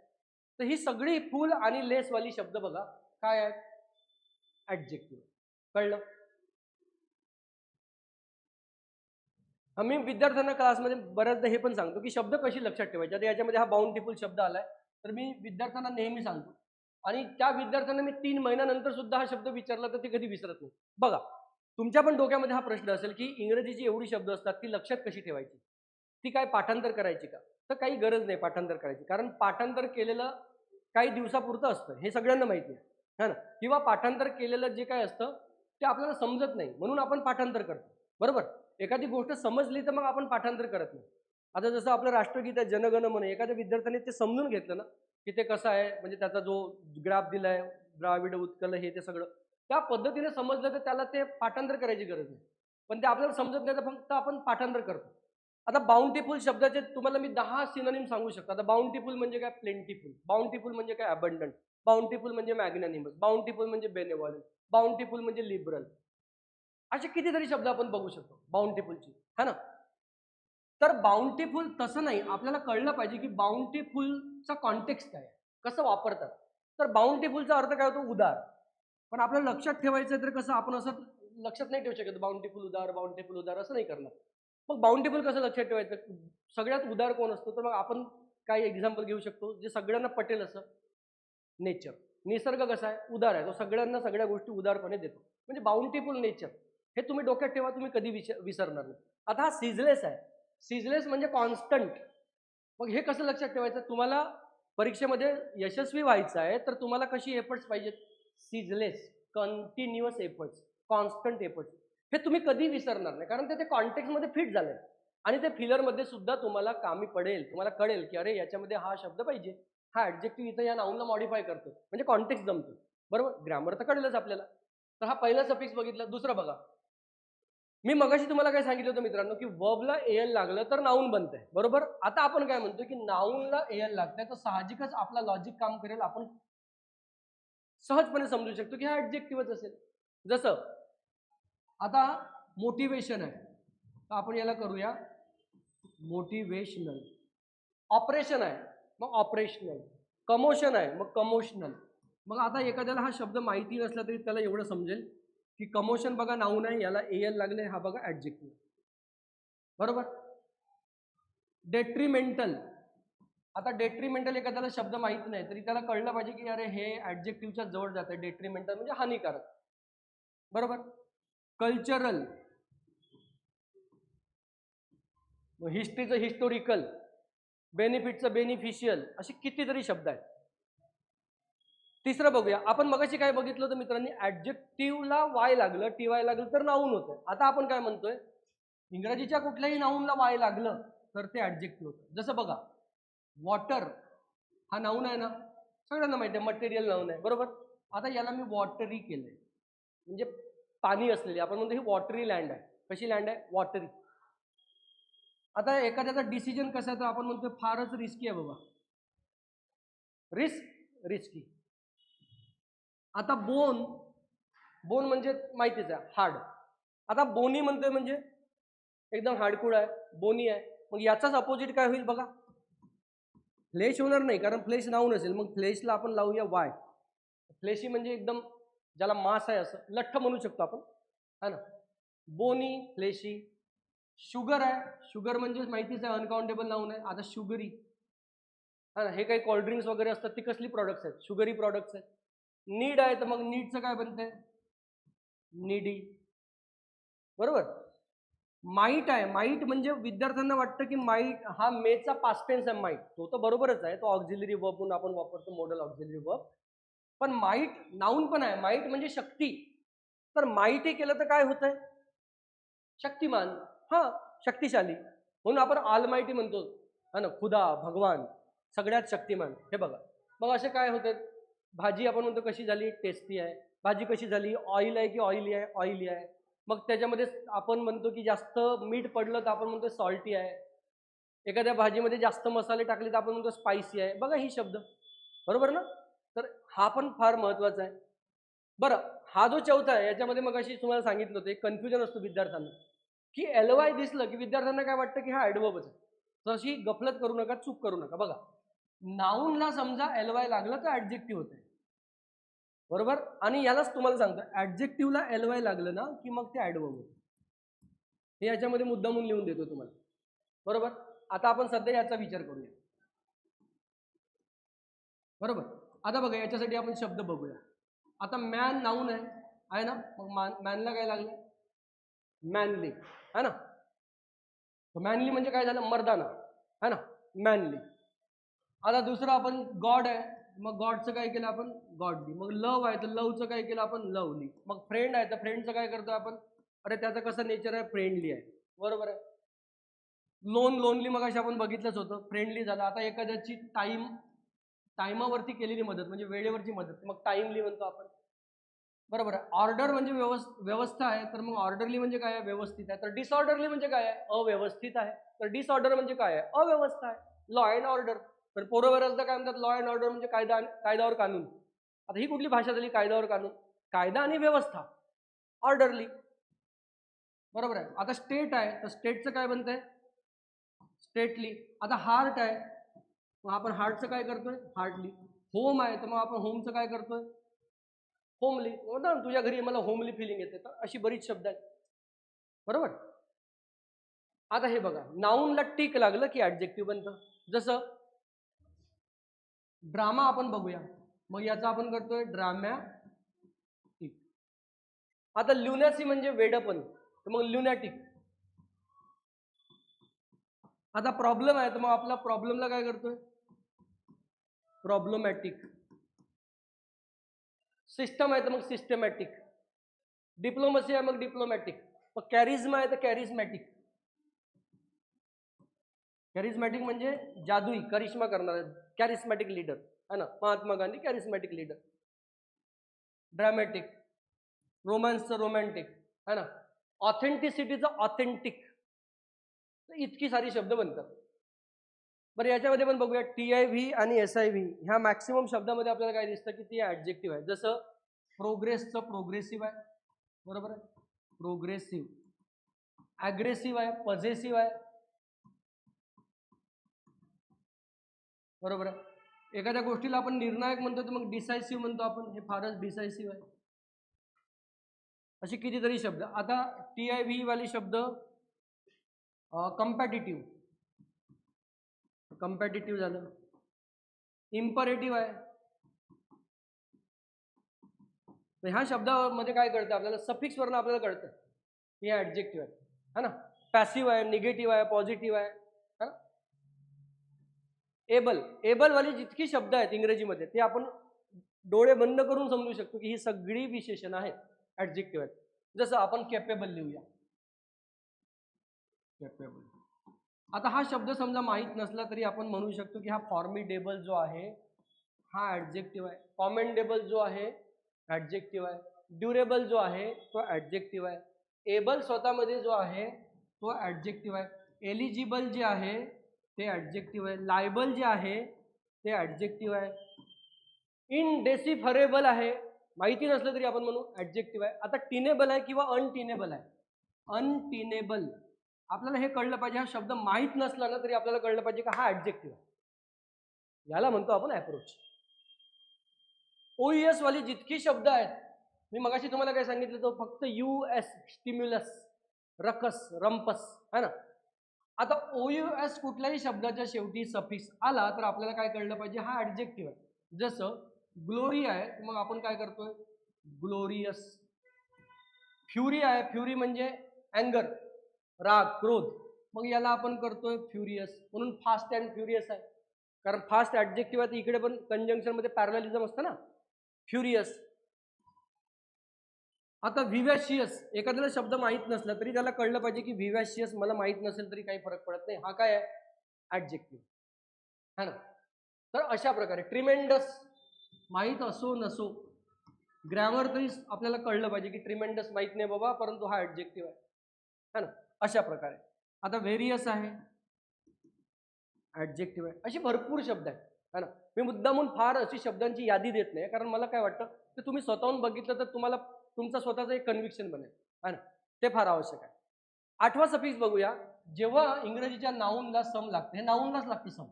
तर ही सगळी फुल आणि लेस वाली शब्द बघा काय आहेत, ऍडजेक्टिव्ह. कळलं. मी विद्यार्थ्यांना क्लासमध्ये बऱ्याचदा हे पण सांगतो की शब्द कशी लक्षात ठेवायचे. आता याच्यामध्ये हा बाउंटीफुल शब्द आलाय तर मी विद्यार्थ्यांना नेहमी सांगतो आणि त्या विद्यार्थ्यांना मी 3 महिन्यानंतर सुद्धा हा शब्द विचारला तर ते कधी विसरत नाही. बघा तुमच्या पण डोक्यामध्ये हा प्रश्न असेल की इंग्रजीची एवढी शब्द असतात ती लक्षात कशी ठेवायची, ती काय पाठांतर करायची का. तर काही गरज नाही पाठांतर करायची, कारण पाठांतर केलेलं काही दिवसापुरतं असतं हे सगळ्यांना माहिती आहे, है ना. किंवा पाठांतर केलेलं जे काय असतं ते आपल्याला समजत नाही म्हणून आपण पाठांतर करतो, बरोबर. एखादी गोष्ट समजली तर मग आपण पाठांतर करत नाही. आता जसं आपलं राष्ट्रगीत आहे जनगण मन, एखाद्या विद्यार्थ्याने ते समजून घेतलं ना की ते कसं आहे, म्हणजे त्याचा जो ग्राफ दिलाय द्राविड उत्कल हे ते सगळं त्या पद्धतीने समजलं तर त्याला ते पाठांतर करायची गरज नाही. पण ते आपल्याला समजत नाही तर फक्त आपण पाठांतर करतो. आता बाउंटीफुल शब्दाचे तुम्हाला मी 10 सिनोनिम सांगू शकतो. आता बाउंटीफुल म्हणजे काय, प्लेंटीफुल. बाउंटीफुल म्हणजे काय, अबंडंट. बाउंटीफुल म्हणजे मॅग्नॅनिमस. बाउंटीफुल म्हणजे बेनेव्हॉलंट. बाउंटीफुल म्हणजे लिबरल. असे कितीतरी शब्द आपण बघू शकतो बाउंटीफुलची, है ना. तर बाउंटीफुल तसं नाही, आपल्याला कळलं पाहिजे की बाउंटीफुलचा कॉन्टेक्स्ट काय आहे, कसं वापरतात. तर बाउंटीफुलचा अर्थ काय होतो, उदार. पण आपल्याला लक्षात ठेवायचं तर कसं, आपण असं लक्षात नाही ठेवू शकत बाउंटीफुल उदार, बाउंटीफुल उदार असं नाही करणार. मग बाउंटीफुल कसं लक्षात ठेवायचं, सगळ्यात उदार कोण असतो तर मग आपण काय एक्झाम्पल घेऊ शकतो जे सगळ्यांना पटेल असं. नेचर, निसर्ग कसा आहे, उदार आहे, तो सगळ्यांना सगळ्या गोष्टी उदारपणे देतो. म्हणजे बाउंटीफुल नेचर हे तुम्ही डोक्यात ठेवा, तुम्ही कधी विसरणार नाही. आता हा सीजलेस आहे. सीजलेस म्हणजे कॉन्स्टंट. मग हे कसं लक्षात ठेवायचं, तुम्हाला परीक्षेमध्ये यशस्वी व्हायचं आहे तर तुम्हाला कशी एफर्ट्स पाहिजेत, ceaseless, continuous efforts, constant efforts. हे तुम्ही कधी विसरणार नाही कारण ते कॉन्टेक्स्टमध्ये फिट झालंय आणि ते फिलरमध्ये सुद्धा तुम्हाला कामी पडेल. तुम्हाला कळेल की अरे याच्यामध्ये हा शब्द पाहिजे, हा ऍडजेक्टिव्ह इथं या नाऊनला मॉडिफाय करतो, म्हणजे कॉन्टेक्स्ट जमतो, बरोबर. ग्रामर तर कळेलच आपल्याला. तर हा पहिला सफिक्स बघितला. दुसरा बघा, मी मगाशी तुम्हाला काय सांगितलं होतं मित्रांनो की वर्बला एल लागलं तर नाऊन बनतंय, बरोबर. आता आपण काय म्हणतो की नाऊनला एल लागतंय तर साहजिकच आपला लॉजिक काम करेल, आपण सहजपणे समजू शकतो की हा ऍडजेक्टिव्हच असेल. जसं आता मोटिवेशन आहे तर आपण याला करूया मोटिवेशनल. ऑपरेशन आहे मग ऑपरेशनल. कमोशन आहे मग कमोशनल. मग आता एखाद्याला हा शब्द माहिती नसला तरी त्याला एवढं समजेल की कमोशन बघा नाऊन आहे, याला एल लागले, हा बघा ऍडजेक्टिव्ह, बरोबर. डेट्रिमेंटल. आता डेट्रिमेंटल एखाद्याला शब्द माहित नाही तरी त्याला कळलं पाहिजे की अरे हे ऍडजेक्टिव्हच्या जवळ जात आहे. डेट्रिमेंटल म्हणजे हानिकारक, बरोबर. कल्चरल, हिस्ट्रीचं हिस्टोरिकल, बेनिफिटचं बेनिफिशियल, असे कितीतरी शब्द आहेत. तिसरं बघूया. आपण मगाशी काय बघितलं होतं मित्रांनी, ऍडजेक्टिव्हला वाय लागलं, टी वाय लागलं तर नाऊन होतं. आता आपण काय म्हणतोय, इंग्रजीच्या कुठल्याही नाऊनला वाय लागलं तर ते ऍडजेक्टिव्ह होतं. जसं बघा वॉटर हा नाऊन आहे ना, सगळ्यांना माहिती आहे, मटेरियल नाऊन आहे, बरोबर. आता याला मी वॉटरी केलंय म्हणजे पाणी असलेली, आपण म्हणतो ही वॉटरी लँड आहे. कशी लँड आहे, वॉटरी. आता एखाद्याचा डिसिजन कसा आहे तर आपण म्हणतो फारच रिस्की आहे बाबा, रिस्की. आता बोन, बोन म्हणजे माहितीच आहे हार्ड. आता बोनी म्हणतोय म्हणजे एकदम हार्डकूड आहे, बोनी आहे. मग याचाच अपोजिट काय होईल बघा, फ्लेश होणार नाही कारण फ्लेश नाऊन असेल, मग फ्लेशला आपण लावूया वाय. फ्लेशी म्हणजे एकदम ज्याला मांस आहे असं लठ्ठ म्हणू शकतो आपण, है ना. बोनी, फ्लेशी. शुगर आहे, शुगर म्हणजे माहितीच आहे अनकाउंटेबल नाऊन आहे. आता शुगरी, हा ना, हे काही कोल्ड्रिंक्स वगैरे असतात ती कसली प्रॉडक्ट्स आहेत, शुगरी प्रॉडक्ट्स आहेत. नीड आहे तर मग नीडचं काय बनतंय, नीडी, बरोबर. माईट आहे, माईट म्हणजे विद्यार्थ्यांना वाटतं की माईट हा मेचा पास्ट टेन्स आहे. माईट तो तर बरोबरच आहे, तो ऑक्झिलरी वर्ब म्हणून आपण वापरतो, मॉडल ऑक्झिलरी वर्ब. पण माईट नाऊन पण आहे. माईट म्हणजे शक्ती. तर माहिती केलं तर काय होतंय? शक्तिमान, हा, शक्तिशाली. म्हणून आपण ऑलमाइटी म्हणतो, हा ना, खुदा, भगवान, सगळ्यात शक्तिमान. हे बघा, मग असे काय होते, भाजी आपण म्हणतो कशी झाली, टेस्टी आहे. भाजी कशी झाली, ऑइल आहे की ऑइली आहे, ऑइली आहे. मग त्याच्यामध्ये आपण म्हणतो की जास्त मीठ पडलं तर आपण म्हणतो सॉल्टी आहे. एखाद्या भाजीमध्ये जास्त मसाले टाकले तर आपण म्हणतो स्पायसी आहे. बघा ही शब्द, बरोबर ना? तर हा पण फार महत्वाचा आहे. बरं, हा जो चौथा आहे याच्यामध्ये मग अशी तुम्हाला सांगितलं होतं, एक कन्फ्युजन असतो विद्यार्थ्यांना की एलवाय दिसलं की विद्यार्थ्यांना काय वाटतं की हा ॲडव्हर्बच आहे. तशी गफलत करू नका, चूक करू नका. बघा, नाऊनला समजा एलवाय लागलं तर ऍडजेक्टिव्ह होते, बरोबर? आणि यालाच तुम्हाला सांगतो, ऍडजेक्टिव्हला एलवाय लागलं ना की मग ते ॲडव्हर्ब होतं. हे याच्यामध्ये मुद्दामून लिहून देतो तुम्हाला, बरोबर? आता आपण सध्या याचा विचार करूया, बरोबर? आता बघा, याच्यासाठी आपण शब्द बघूया. आता मॅन नाऊन आहे ना, मग मॅनला काय लागलं, मॅनली, है ना. मॅनली म्हणजे काय झालं, मर्दाना, है ना, मॅनली. आता दुसरं आपण गॉड आहे, मग गॉडचं काय केलं आपण, गॉडली. मग लव आहे तर लवचं काय केलं आपण, लवली. मग फ्रेंड आहे तर फ्रेंडचं काय करतो आपण, अरे त्याचं कसं नेचर आहे, फ्रेंडली आहे, बरोबर आहे. लोनली मग अशी आपण बघितलंच होतं, फ्रेंडली झालं. आता एखाद्याची टाइमावरती केलेली मदत म्हणजे वेळेवरची मदत, मग टाइमली म्हणतो आपण, बरोबर आहे. ऑर्डर म्हणजे व्यवस्था आहे, तर मग ऑर्डरली म्हणजे काय आहे, व्यवस्थित आहे. तर डिसऑर्डरली म्हणजे काय आहे, अव्यवस्थित आहे. तर डिसऑर्डर म्हणजे काय आहे, अव्यवस्था आहे. लॉ अँड ऑर्डर, तर पोरं बऱ्याचदा काय म्हणतात, लॉ अँड ऑर्डर म्हणजे कायदावर कानून. आता ही कुठली भाषा झाली, कायद्यावर कानून? कायदा आणि व्यवस्था, ऑर्डरली, बरोबर आहे. आता स्टेट आहे तर स्टेटचं काय बनतंय, स्टेटली. आता हार्ट आहे, मग आपण हार्टचं काय करतोय, हार्टली. होम आहे तर मग आपण होमचं काय करतोय, होमली. ना, तुझ्या घरी मला होमली फिलिंग येते, तर अशी बरीच शब्द आहेत, बरोबर. आता हे बघा, नाऊनला टिक लागलं की ऍडजेक्टिव्ह बनतं. जसं ड्रामा आपण बघूया, मग याचा आपण करतोय ड्रामॅटिक. आता ल्युनॅसी म्हणजे वेडपण, तर मग ल्युनॅटिक. आता प्रॉब्लेम आहे तर मग आपला प्रॉब्लेमला काय करतोय, प्रॉब्लेमॅटिक. सिस्टम आहे तर मग सिस्टमॅटिक. डिप्लोमसी आहे मग डिप्लोमॅटिक. मग कॅरिझमा आहे तर कॅरिझमॅटिक. कॅरिझमॅटिक म्हणजे जादुई, करिश्मा करणारा, कॅरिस्मॅटिक लीडर, है ना. Mahatma Gandhi charismatic leader. Dramatic, रोमॅन्सचं रोमॅन्टिक, है ना. ऑथेंटिसिटीचं ऑथेंटिक. इतकी सारी शब्द बनतात. बरं, याच्यामध्ये पण बघूया, TIV आणि SIV ह्या मॅक्सिमम शब्दामध्ये आपल्याला काय दिसतं की ती ऍडजेक्टिव्ह आहे. जसं प्रोग्रेसचं प्रोग्रेसिव्ह आहे, बरोबर आहे, प्रोग्रेसिव्ह. ॲग्रेसिव्ह आहे, पॉझेसिव्ह आहे, बरोबर आहे. एखाद्या गोष्टीला आपण निर्णायक म्हणतो तर मग डिसायसिव्ह म्हणतो आपण, हे फारच डिसायसिव्ह आहे. असे कितीतरी शब्द. आता TIV वाले शब्द, कम्पॅटिटिव्ह, कम्पॅटिटिव्ह झालं. इम्परेटिव्ह आहे. तर ह्या शब्दामध्ये काय कळतं आपल्याला, सफिक्स वरनं आपल्याला कळतं की हे ऍडजेक्टिव्ह आहे, है ना. पॅसिव्ह आहे, निगेटिव्ह आहे, पॉझिटिव्ह आहे, है ना. एबल वाली जितकी शब्द आहेत इंग्रजीमध्ये ते आपण डोळे बंद करून समजू शकतो की ही सगळी विशेषण आहेत, ऍडजेक्टिव्ह आहेत. जसं आपण कॅपेबल लिहूया, कॅपेबल. आता हा शब्द समजा माहीत नसला तरी आपण म्हणू शकतो की हा फॉर्मिडेबल जो आहे हा ऍडजेक्टिव्ह आहे. कॉमेंडेबल जो आहे ऍडजेक्टिव्ह आहे. ड्युरेबल जो आहे तो ऍडजेक्टिव्ह आहे. एबल स्वतःमध्ये जो आहे तो ऍडजेक्टिव्ह आहे. एलिजिबल जे आहे ते ऍडजेक्टिव्ह आहे. लायबल जे आहे ते ऍडजेक्टिव्ह आहे. इनडेसिफरेबल आहे, माहिती नसलं तरी आपण म्हणू ऍडजेक्टिव्ह आहे. आता टिनेबल आहे किंवा अनटिनेबल आहे. अनटिनेबल आपल्याला हे कळलं पाहिजे, हा शब्द माहीत नसला ना तरी आपल्याला कळलं पाहिजे का हा ऍडजेक्टिव्ह आहे. याला म्हणतो आपण अप्रोच. OUS वाली जितकी शब्द आहेत, मी मगाशी तुम्हाला काय सांगितलं, तो फक्त US, स्टिम्युलस, रकस, रंपस, है ना. आता OUS कुठल्याही शब्दाच्या शेवटी सफिक्स आला तर आपल्याला काय कळलं पाहिजे, हा ऍडजेक्टिव्ह आहे. जसं ग्लोरी आहे मग आपण काय करतोय, ग्लोरियस. फ्युरी आहे, फ्युरी म्हणजे अँगर, राग, क्रोध, मग याला आपण करतोय फ्युरियस. म्हणून फास्ट अँड फ्युरियस आहे, कारण फास्ट ऍडजेक्टिव्ह आहे, इकडे पण कंजंक्शन मध्ये पॅरलिझम असतं ना, फ्युरियस. आता विवॅशियस, एखाद्याला शब्द माहित नसला तरी त्याला कळलं पाहिजे की विवॅशियस मला माहित नसेल तरी काही फरक पडत नाही, हा काय आहे ऍडजेक्टिव्ह है ना. तर अशा प्रकारे ट्रिमेंडस माहित असो नसो, ग्रॅमर तरी आपल्याला कळलं पाहिजे की ट्रिमेंडस माहित नाही बाबा परंतु हा ऍडजेक्टिव्ह आहे ना. अशा प्रकारे आता व्हेरियस आहे ऍडजेक्टिव्ह आहे. अशी भरपूर शब्द आहेत है ना. मी मुद्दामून फार अशी शब्दांची यादी देत नाही कारण मला काय वाटतं की तुम्ही स्वतःहून बघितलं तर तुम्हाला तुमचा स्वतःचं एक कन्व्हिक्शन बनेल है ना, ते फार आवश्यक आहे. 8वा सफिक्स बघूया. जेव्हा इंग्रजीच्या नाऊनला सम लागते, हे नाऊनलाच लागते सम,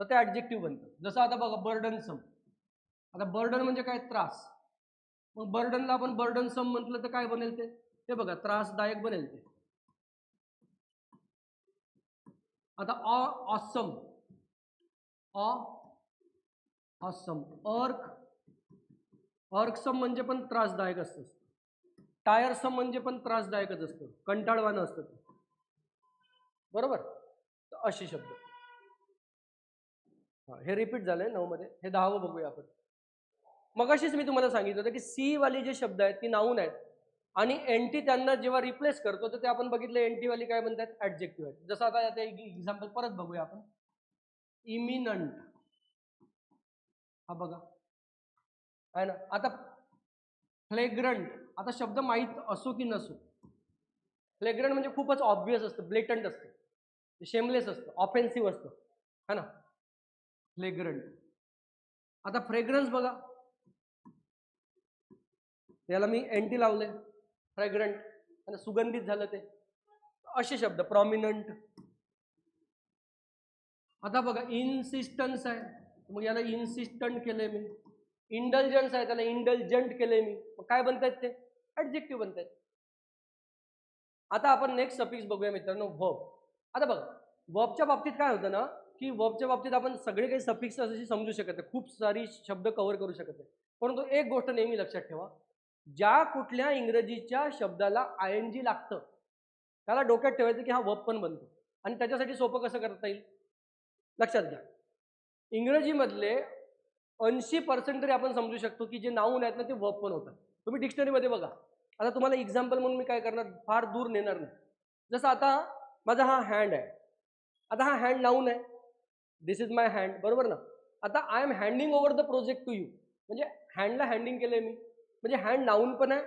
तर ते ऍडजेक्टिव्ह बनतं. जसं आता बघा बर्डन सम. आता बर्डन म्हणजे काय त्रास, मग बर्डनला आपण बर्डन सम म्हटलं तर काय बनेल ते बघा त्रासदायक बनेल ते. आता ऑसम, ऑसम, अर्कसम म्हणजे पण त्रासदायक असतं. टायरसम म्हणजे पण त्रासदायकच असतं, कंटाळवाणं असतं ते, बरोबर. तर असे शब्द हे रिपीट झालंय 9 मध्ये. हे 10वं बघूया आपण. मगाशीच मी तुम्हाला सांगितलं होतं की सी वाले जे शब्द आहेत ती नाऊन आहेत आणि एनटी त्यांना जेव्हा रिप्लेस करतो तर ते आपण बघितलं एनटी वाली काय म्हणतात ऍडजेक्टिव्ह आहेत. जसं आता याचं एक्झाम्पल परत बघूया आपण. इमिनंट, हा बघा आहे ना. आता फ्लेग्रंट, आता शब्द माहीत असो की नसो, फ्लेग्रंट म्हणजे खूपच ऑब्वियस असतं, ब्लेटंट असतं, शेमलेस असतं, ऑफेन्सिव्ह असतं है ना, फ्लेग्रंट. आता फ्रेग्रन्स बघा, त्याला मी एनटी लावले, फ्रेग्रंट आणि सुगंधित झालं ते. असे शब्द प्रॉमिनंट. आता बघा इन्सिस्टन्स आहे, मग याला इन्सिस्टंट केलंय मी. इंडल्जन्स आहे, त्याला इंडल्जंट केलंय मी. मग काय बनतायत ते ऍडजेक्टिव्ह बनतायत. आता आपण नेक्स्ट सफिक्स बघूया मित्रांनो, वर्ब. आता बघा वर्बच्या बाबतीत काय होतं ना की वर्बच्या बाबतीत आपण सगळे काही सफिक्स अशी समजू शकत नाही, खूप सारी शब्द कव्हर करू शकत नाही. परंतु एक गोष्ट नेहमी लक्षात ठेवा, ज्या कुठल्या इंग्रजीच्या शब्दाला आयएनजी लागतं त्याला डोक्यात ठेवायचं की हा वर्ब पण बनतो. आणि त्याच्यासाठी सोपं कसं करता येईल लक्षात घ्या. इंग्रजीमधले 80% तरी आपण समजू शकतो की जे नाऊन आहेत ना ते वर्ब पण होतात. तुम्ही डिक्शनरीमध्ये बघा. आता तुम्हाला एक्झाम्पल म्हणून मी काय करणार, फार दूर नेणार नाही. जसं आता माझा हा हँड आहे, आता हा हँड नाऊन आहे, दिस इज माय हँड, बरोबर ना. आता I am handing over the project to you, म्हणजे हँडला हँडिंग केलंय मी, म्हणजे हँड नाऊन पण आहे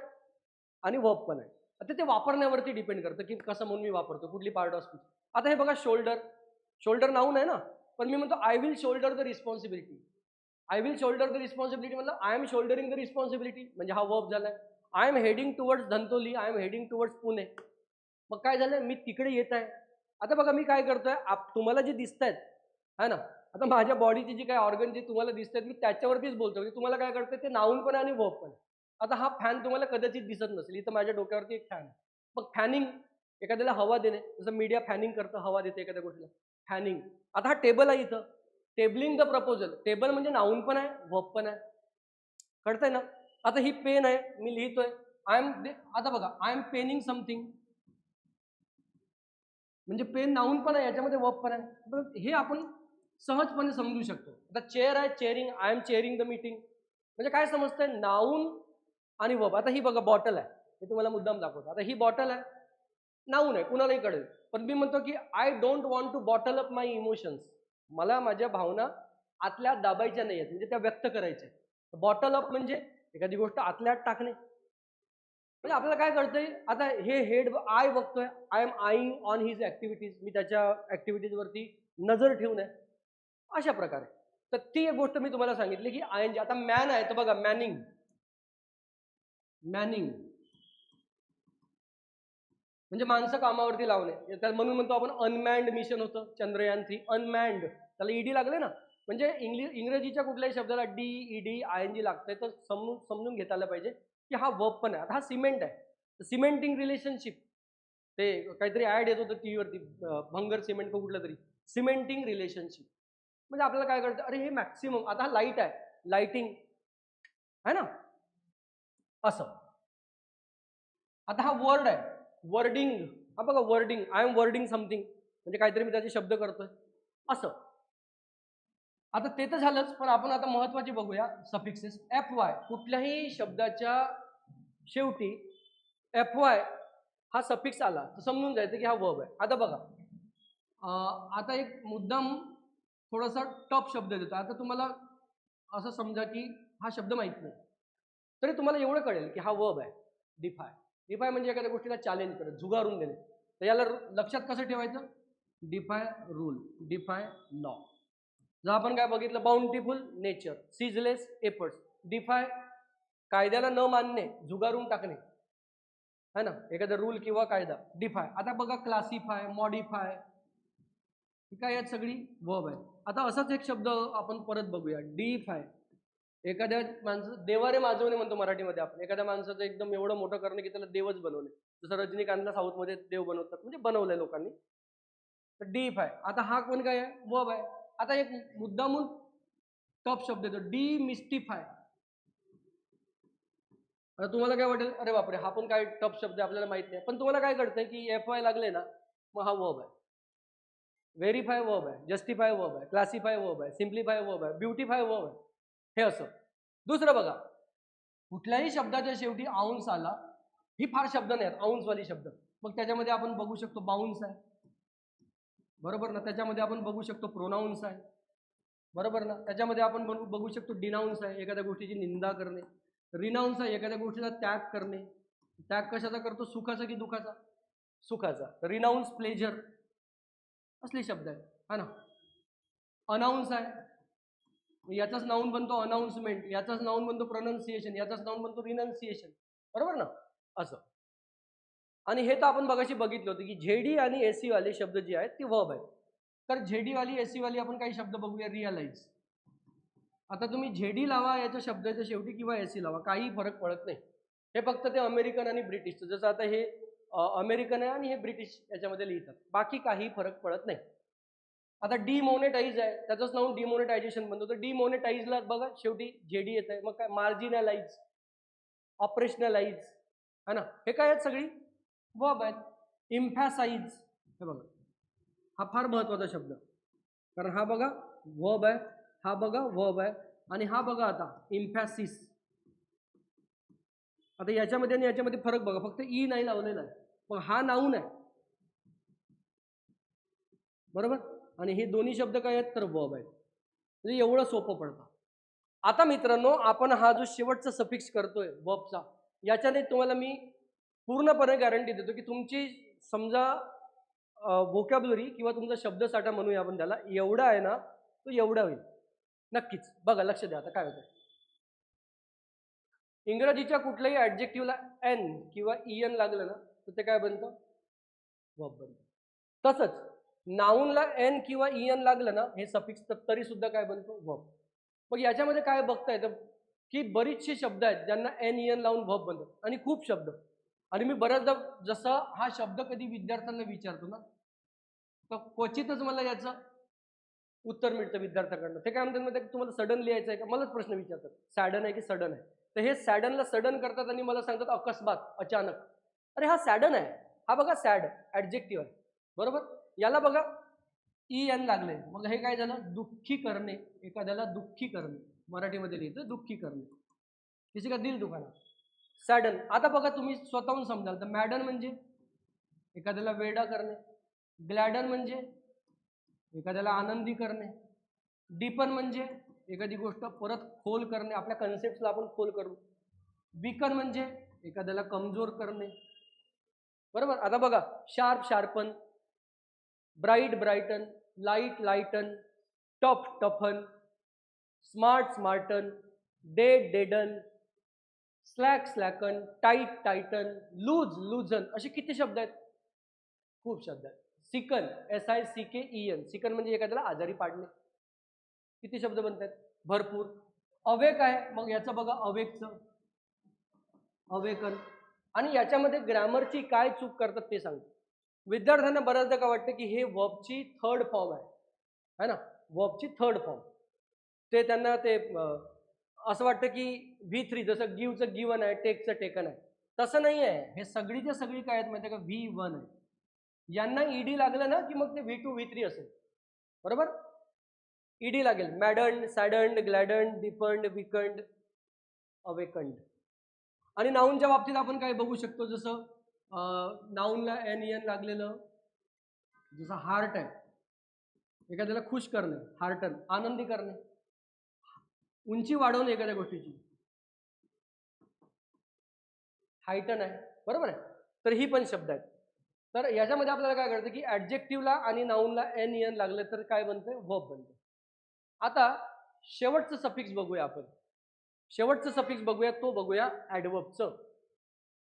आणि वर्ब पण आहे. आता ते वापरण्यावरती डिपेंड करतं की कसं म्हणून मी वापरतो, कुठली पार्ट ऑफ स्पीच. आता हे बघा शोल्डर, शोल्डर नाऊन आहे ना, पण मी म्हणतो I will shoulder the responsibility. I will shoulder the responsibility मतलब I am shouldering the responsibility, म्हणजे हा वर्ब झालाय. I am heading towards Dhantoli, I am heading towards Pune. मग काय झालं, मी तिकडे येत आहे. आता बघा मी काय करतोय, तुम्हाला जे दिसत आहेत है ना, आता माझ्या बॉडीची जी काही ऑर्गन जे तुम्हाला दिसत आहेत मी त्याच्यावरतीच बोलतो. म्हणजे तुम्हाला काय करतोय ते नाऊन पण आणि वर्ब पण. आता हा फॅन तुम्हाला कदाचित दिसत नसेल, इथं माझ्या डोक्यावरती एक फॅन आहे. मग फॅनिंग, एखाद्याला हवा देणे, जसं मीडिया फॅनिंग करतं, हवा देते एखाद्या गोष्टीला, फॅनिंग. आता हा टेबल आहे इथं, टेबलिंग द प्रपोजल, टेबल म्हणजे नाऊन पण आहे वर्ब पण आहे, कळतंय ना. आता ही पेन आहे, मी लिहितोय, आय एम, आता बघा आय एम पेनिंग समथिंग, म्हणजे पेन नाऊन पण आहे याच्यामध्ये वर्ब पण आहे. तर हे आपण सहजपणे समजू शकतो. आता चेअर आहे, chairing, I am chairing the meeting, म्हणजे काय समजतंय नाऊन आणि वर्ब. आता ही बघा बॉटल आहे, हे तुम्हाला मुद्दाम दाखवतो. आता ही बॉटल आहे, नाऊन आहे, कुणालाही कळेल. पण मी म्हणतो की I don't want to bottle up my emotions, मला माझ्या भावना आतल्या दाबायच्या नाही आहेत, म्हणजे त्या व्यक्त करायच्या. बॉटल अप म्हणजे एखादी गोष्ट आतल्या आत टाकणे. म्हणजे आपल्याला काय कळतंय, आता हे हेड आय बघतोय, I am eyeing on his activities, मी त्याच्या ऍक्टिव्हिटीज वरती नजर ठेवून आहे, अशा प्रकारे. तर ती एक गोष्ट मी तुम्हाला सांगितली की आयएनजी. आता मॅन आहे तर बघा मॅनिंग, मॅनिंग म्हणजे माणसं कामावरती लावणे. म्हणून म्हणतो आपण अनमॅन्ड मिशन होतं चंद्रयान-3, अनमॅन्ड, त्याला ईडी लागले ना. म्हणजे इंग्रजीच्या कुठल्याही शब्दाला डी ईडी आयएनजी लागतंय तर समजून घेता आलं पाहिजे की हा वर्ब पण आहे. आता हा सिमेंट आहे, सिमेंटिंग रिलेशनशिप, ते काहीतरी ऍड येत होतं टीव्ही वरती, भंगर सिमेंट का कुठलं तरी, सिमेंटिंग रिलेशनशिप. म्हणजे आपल्याला काय कळतं, अरे हे मॅक्सिमम. आता हा लाईट आहे, लाइटिंग है ना, असं. आता हा वर्ड आहे, वर्डिंग, हा बघा wording, I am wording something, म्हणजे काहीतरी मी त्याचे शब्द करतोय, असं. आता ते तर झालंच, पण आपण आता महत्वाचे बघूया सफिक्सेस. एफ वाय, कुठल्याही शब्दाच्या शेवटी FY हा सफिक्स आला तर समजून जायचं की हा वर्ब आहे. आता बघा, आता एक मुद्दाम थोडासा टफ शब्द देतो. आता तुम्हाला असं समजा की हा शब्द माहित नाही, तरी तुम्हाला एवढं कळेल की हा वर्ब आहे, डिफाय. डिफाय म्हणजे एखाद्या गोष्टीला चॅलेंज करत, झुगारून देणे. तर याला लक्षात कसं ठेवायचं? डिफाय रूल, डिफाय लॉ. जर आपण काय बघितलं, बाउंटिफुल नेचर, सीजलेस एफर्ट्स. डिफाय कायद्याला न मानणे, झुगारून टाकणे, है ना, एखादा रूल किंवा कायदा. डिफाय. आता बघा, क्लासिफाय, मॉडिफाय, ही काय यात सगळी वर्ब आहे. आता असाच एक शब्द आपण परत बघूया, डिफाय. एखाद्या माणसं देवारे माजवणे म्हणतो मराठीमध्ये आपण. एखाद्या माणसाचं एकदम एवढं मोठं करणं की त्याला देवच बनवले. जसं रजनीकांतला साऊथमध्ये देव बनवतात, म्हणजे बनवलंय लोकांनी. तर डिफाय. आता हा कोण काय आहे? वर्ब आहे. आता एक मुद्दामून टफ शब्द येतो, डिमिस्टिफाय. आता तुम्हाला काय वाटेल, अरे बापरे, हा पण काय टफ शब्द आहे, आपल्याला माहित नाही. पण तुम्हाला काय कळतंय की FY लागले ना, मग हा वर्ब आहे. व्हेरीफाय वर्ब आहे, जस्टिफाय वर्ब आहे, क्लासिफाय वर्ब आहे, सिम्प्लिफाय वर्ब आहे, ब्युटिफाय वर्ब आहे. हे असं. दुसरं बघा, कुठल्याही शब्दाच्या शेवटी आउन्स आला, ही फार शब्द नाही आहेत आउन्सवाली शब्द. मग त्याच्यामध्ये आपण बघू शकतो बाउन्स आहे, बरोबर ना. त्याच्यामध्ये आपण बघू शकतो प्रोनाउन्स आहे, बरोबर ना. त्याच्यामध्ये आपण बघू शकतो डिनाउन्स आहे, एखाद्या गोष्टीची निंदा करणे. रिनाउन्स आहे, एखाद्या गोष्टीचा त्याग करणे. त्याग कशाचा करतो? सुखाचा की दुखाचा? सुखाचा. रिनाउन्स प्लेजर, असले शब्द आहेत, हा ना. अनाउन्स आहे, याचाच नाऊन बनतो अनाउन्समेंट, याचाच नाऊन बनतो प्रोनाउन्सिएशन, याचाच नाऊन बनतो रिनाउन्सिएशन, बरोबर ना. असं. आणि हे तर आपण बघाशी बघितलं होतं की झेडी आणि एसी वाले शब्द जे आहेत ते वर्ब आहेत. तर झेडी वाली एसी वाली आपण काही शब्द बघूया. रिअलाइज. आता तुम्ही झेडी लावा याच्या शब्दाच्या शेवटी किंवा एसी लावा, काही फरक पडत नाही. हे फक्त ते अमेरिकन आणि ब्रिटिशचं, जसं आता हे अमेरिकन आहे आणि हे ब्रिटिश याच्यामध्ये लिहितात, बाकी काही फरक पडत नाही. आता डिमोनेटाईज आहे, त्याचंच नाव डिमोनेटायझेशन बनतो. तर डिमोनेटाईजला बघा शेवटी जेडी येत आहे. मग काय? मार्जिनलाइज, ऑपरेशनलाइज, है ना. हे काय आहेत? सगळी वर्ब आहेत. इम्फॅसाइज, हे बघा, हा फार महत्वाचा शब्द, कारण हा बघा वर्ब आहे, हा बघा वर्ब आहे, आणि हा बघा आता इम्फॅसिस. आता याच्यामध्ये आणि याच्यामध्ये फरक बघा, फक्त ई नाही लावलेला आहे, पण हा नाऊन आहे, बरोबर. आणि हे दोन्ही शब्द काय आहेत? तर वर्ब आहेत. म्हणजे एवढं सोपं पडतं. आता मित्रांनो, आपण हा जो शेवटचा सफिक्स करतोय वर्बचा, याच्याने तुम्हाला मी पूर्णपणे गॅरंटी देतो की तुमची समजा व्होकॅब्युलरी किंवा तुमचा शब्दसाठा म्हणूया आपण त्याला, एवढा आहे ना, तो एवढा होईल नक्कीच. बघा, लक्ष द्या आता काय होतं. इंग्रजीच्या कुठल्याही ॲडजेक्टिव्हला एन किंवा EN लागलं ना, तर ते काय बनतं? वर्ब बनतं. तसंच नाऊनला एन किंवा EN लागलं ना, हे सफिक्स, तर तरी सुद्धा काय बनतो? वर्ब. मग याच्यामध्ये काय बघता येतं की बरीचशी शब्द आहेत ज्यांना NEN लावून वर्ब बनतात, आणि खूप शब्द. आणि मी बऱ्याचदा जसा हा शब्द कधी विद्यार्थ्यांना विचारतो ना, तर क्वचितच मला याचं उत्तर मिळतं विद्यार्थ्याकडनं. ते काय म्हणतात माहिती आहे, तुम्हाला सडन लिहायचं आहे का? मलाच प्रश्न विचारतात, सॅडन आहे की सडन आहे. तर हे सॅडनला सडन करतात आणि मला सांगतात अकस्मात, अचानक. अरे हा सॅडन आहे, हा बघा सॅड ॲडजेक्टिव्ह आहे, बरोबर. याला बघा EN लागले, मग हे काय झालं? दुःखी करणे. एखाद्याला दुःखी करणे, मराठीमध्ये लिहितं दुःखी करणे. किसी का दिल दुखाना, सॅडन. आता बघा तुम्ही स्वतःहून समजाल तर मॅडन म्हणजे एखाद्याला वेडा करणे, ग्लॅडन म्हणजे एखाद्याला आनंदी करणे, डीपन म्हणजे एखादी गोष्ट परत खोल करणे, आपल्या कन्सेप्टला आपण खोल करू. वीकन म्हणजे एखाद्याला कमजोर करणे, बरोबर. आता बघा, sharp sharpen, bright brighten, light lighten, tough toughen, smart smarten, dead deaden, slack slacken, tight tighten, loose loosen, असे किती शब्द आहेत? खूप शब्द आहेत. सिकन, SICKEN, सिकन म्हणजे एखाद्याला आजारी पाडणे. किती शब्द बनतात? भरपूर. अवेक आहे, मग याचं बघा अवेकचं, अवेकन. आणि याच्यामध्ये ग्रॅमरची काय चूक करतात ते सांगतो. विद्यार्थ्यांना बऱ्याचदा काय वाटतं की हे वर्बची थर्ड फॉर्म आहे, है ना, वर्बची थर्ड फॉर्म. ते त्यांना ते असं वाटतं की V3, जसं गिव्हचं गिवन आहे, टेकचं टेकन आहे. तसं नाही आहे. हे सगळीच्या सगळी काय आहेत माहिती आहे का? V1 आहे. यांना ED लागलं ना की मग ते V2 V3 असेल, बरोबर. ED लागेल. मॅडन्ड, सॅडन्ड, ग्लॅडन्ड, डिफंड, विकंड, अवेकंड. आणि नाऊनच्या बाबतीत आपण काय बघू शकतो, जसं नाऊनला NEN लागलेलं, जसं हार्ट आहे, एखाद्याला खुश करणे, हार्टन, आनंदी करणे, उंची वाढवणे एखाद्या गोष्टीची, हायटन आहे, बरोबर आहे. तर ही पण शब्द आहेत. तर याच्यामध्ये आपल्याला काय कळतं की ॲडजेक्टिव्हला आणि नाऊनला NEN लागलं तर काय बनतं, व्हर्ब बनतं. आता शेवटचं सफिक्स बघूया आपण. शेवटचं सफिक्स बघूया, तो बघूया ॲडवर्बचं.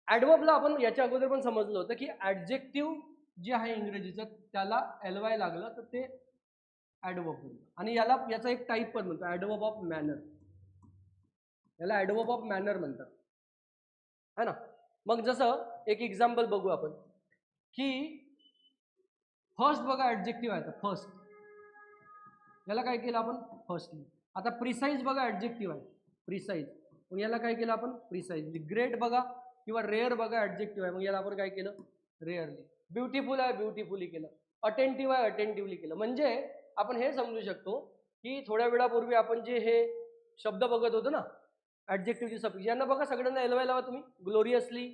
ॲडवर्बला आपण याच्या अगोदर पण समजलं होतं की ॲडजेक्टिव्ह जे आहे इंग्रजीचं त्याला LY लागलं तर ते ॲडवर्ब बनतं. आणि याचा एक टाईप पण म्हणतो, ॲडवर्ब ऑफ मॅनर. याला ॲडवर्ब ऑफ मॅनर म्हणतात, है ना. मग जसं एक एक्झाम्पल बघू आपण की फर्स्ट बघा, ॲडजेक्टिव्ह आहे, फर्स्ट, याला काय केलं आपण, फर्स्टली. आता प्रिसाईज बघा, ॲडजेक्टिव्ह आहे, प्रिसाईज, मग याला काय केलं आपण, प्रिसाईजली. ग्रेट बघा किंवा रेअर बघा, ॲडजेक्टिव्ह आहे, मग याला आपण काय केलं, रेअरली. ब्युटिफुल आहे, ब्युटिफुली केलं. अटेंटिव्ह आहे, अटेंटिव्हली केलं. म्हणजे आपण हे समजू शकतो की थोड्या वेळापूर्वी आपण जे हे शब्द बघत होतो ना, ॲडजेक्टिव्हची सफिक्स, यांना बघा सगळ्यांना LY लावा तुम्ही. ग्लोरियसली,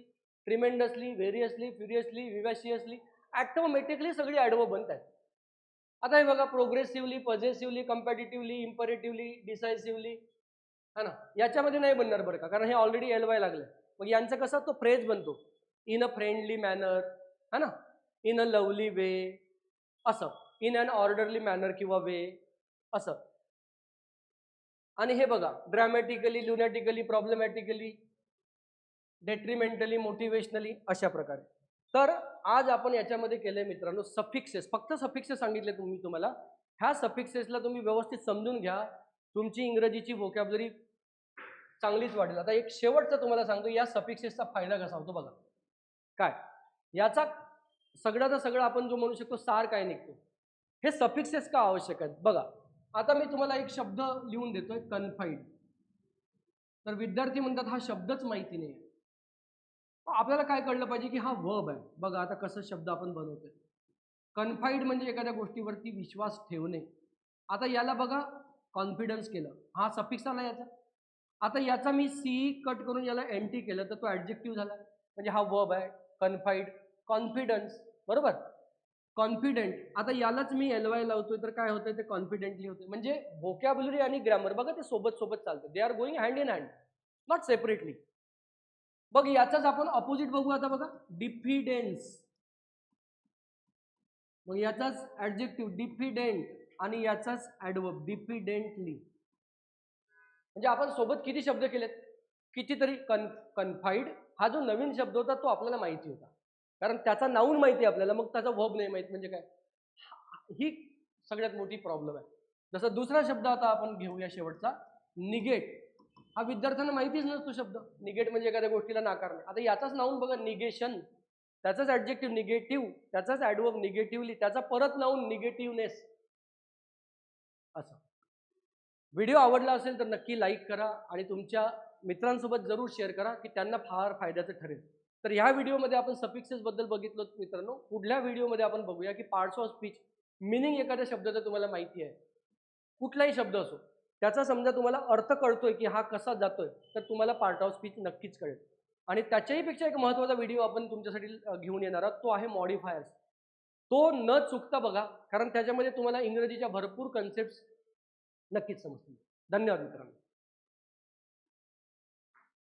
ट्रिमेंडसली, व्हेरियसली, फ्युरियसली, विवॅशियसली, ॲटोमॅटिकली सगळी ॲडवर्ब बनतात. आता हे बघा, प्रोग्रेसिव्हली, पॉझिटिव्हली, कम्पॅटिटिव्हली, इम्परेटिव्हली, डिसायसिव्हली, है ना, याच्यामध्ये नाही बनणार बरं का, कारण हे ऑलरेडी LY लागलं. मग यांचं कसं तो फ्रेज बनतो, इन अ फ्रेंडली मॅनर, है ना, इन अ लवली वे, असं, इन अन ऑर्डरली मॅनर किंवा वे, असं. आणि हे बघा, ड्रॅमॅटिकली, लुनॅटिकली, प्रॉब्लेमॅटिकली, डेट्रिमेंटली, मोटिवेशनली, अशा प्रकारे. तर आज आपण याच्यामध्ये केलंय मित्रांनो सफिक्सेस, फक्त सफिक्सेस सांगितले तुम्हाला. ह्या सफिक्सेसला तुम्ही व्यवस्थित समजून घ्या, तुमची इंग्रजीची व्होकॅब्युलरी चांगलीच वाढेल. आता एक शेवटचं तुम्हाला सांगतो, या सफिक्सेसचा फायदा कसा होतो बघा. काय याचा सगळ्याचा सगळं आपण जो म्हणू शकतो सार काय निघतो, हे सफिक्सेस का आवश्यक आहेत बघा. आता मी तुम्हाला एक शब्द लिहून देतोय, कन्फाईड. तर विद्यार्थी म्हणतात हा शब्दच माहिती नाही. आपल्याला काय कळलं पाहिजे की हा वर्ब आहे. बघा आता कसं शब्द आपण बनवतोय. कन्फाईड म्हणजे एखाद्या गोष्टीवरती विश्वास ठेवणे. आता याला बघा, कॉन्फिडन्स केलं, हा सफिक्स आला याचा. आता याचा मी सी कट करून याला NT केलं तर तो ॲडजेक्टिव्ह झाला, म्हणजे हा वर्ब आहे. कन्फाईड, कॉन्फिडन्स, बरोबर, कॉन्फिडेंट. आता यालाच मी LY लावतोय तर काय होतंय, ते कॉन्फिडेंटली होते. म्हणजे व्होकॅब्युलरी आणि ग्रामर बघा ते सोबत सोबत चालतं, they are going hand in hand, not separately. बघ याचाच आपण अपोजिट बघू आता बघा, डिफिडेन्स. मग याचाच ॲडजेक्टिव्ह डिफिडेंट आणि याचाच ॲडवर्ब डिफिडेंटली. म्हणजे आपण सोबत किती शब्द केलेत, कितीतरी. कन्फाईड हा जो नवीन शब्द होता तो आपल्याला माहिती होता, कारण त्याचा नाऊन माहिती आहे आपल्याला, मग त्याचा वर्ब नाही माहित, म्हणजे काय, ही सगळ्यात मोठी प्रॉब्लेम आहे. जसं दुसरा शब्द आता आपण घेऊया शेवटचा, निगेट. हा विद्यार्थ्यांना माहितीच नसतो शब्द. निगेट म्हणजे एखाद्या गोष्टीला नाकारणे. आता याचाच नाऊन बघा, निगेशन, त्याचाच ॲडजेक्टिव्ह निगेटिव्ह, त्याचाच ॲडवर्ब निगेटिव्हली, त्याचा परत नाऊन निगेटिव्हनेस, असं. व्हिडिओ आवडला असेल तर नक्की लाईक करा आणि तुमच्या मित्रांसोबत जरूर शेअर करा की त्यांना फार फायद्याचं ठरेल. तर ह्या व्हिडिओमध्ये आपण सफिक्सेस बद्दल बघितलं मित्रांनो. पुढल्या व्हिडिओमध्ये आपण बघूया की पार्ट्स ऑफ स्पीच, मिनिंग एखाद्या शब्दाचा तुम्हाला माहिती आहे, कुठलाही शब्द असो, त्याचा समजा तुम्हाला अर्थ कळतोय की हा कसा जातोय, तर तुम्हाला पार्ट ऑफ स्पीच नक्कीच कळेल. आणि त्याच्याही पेक्षा एक महत्त्वाचा व्हिडिओ आपण तुमच्यासाठी घेऊन येणार आहोत, तो आहे मॉडिफायर्स. तो न चुकता बघा, कारण त्याच्यामध्ये तुम्हाला इंग्रजीच्या भरपूर कन्सेप्ट नक्कीच समजतील. धन्यवाद मित्रांनो.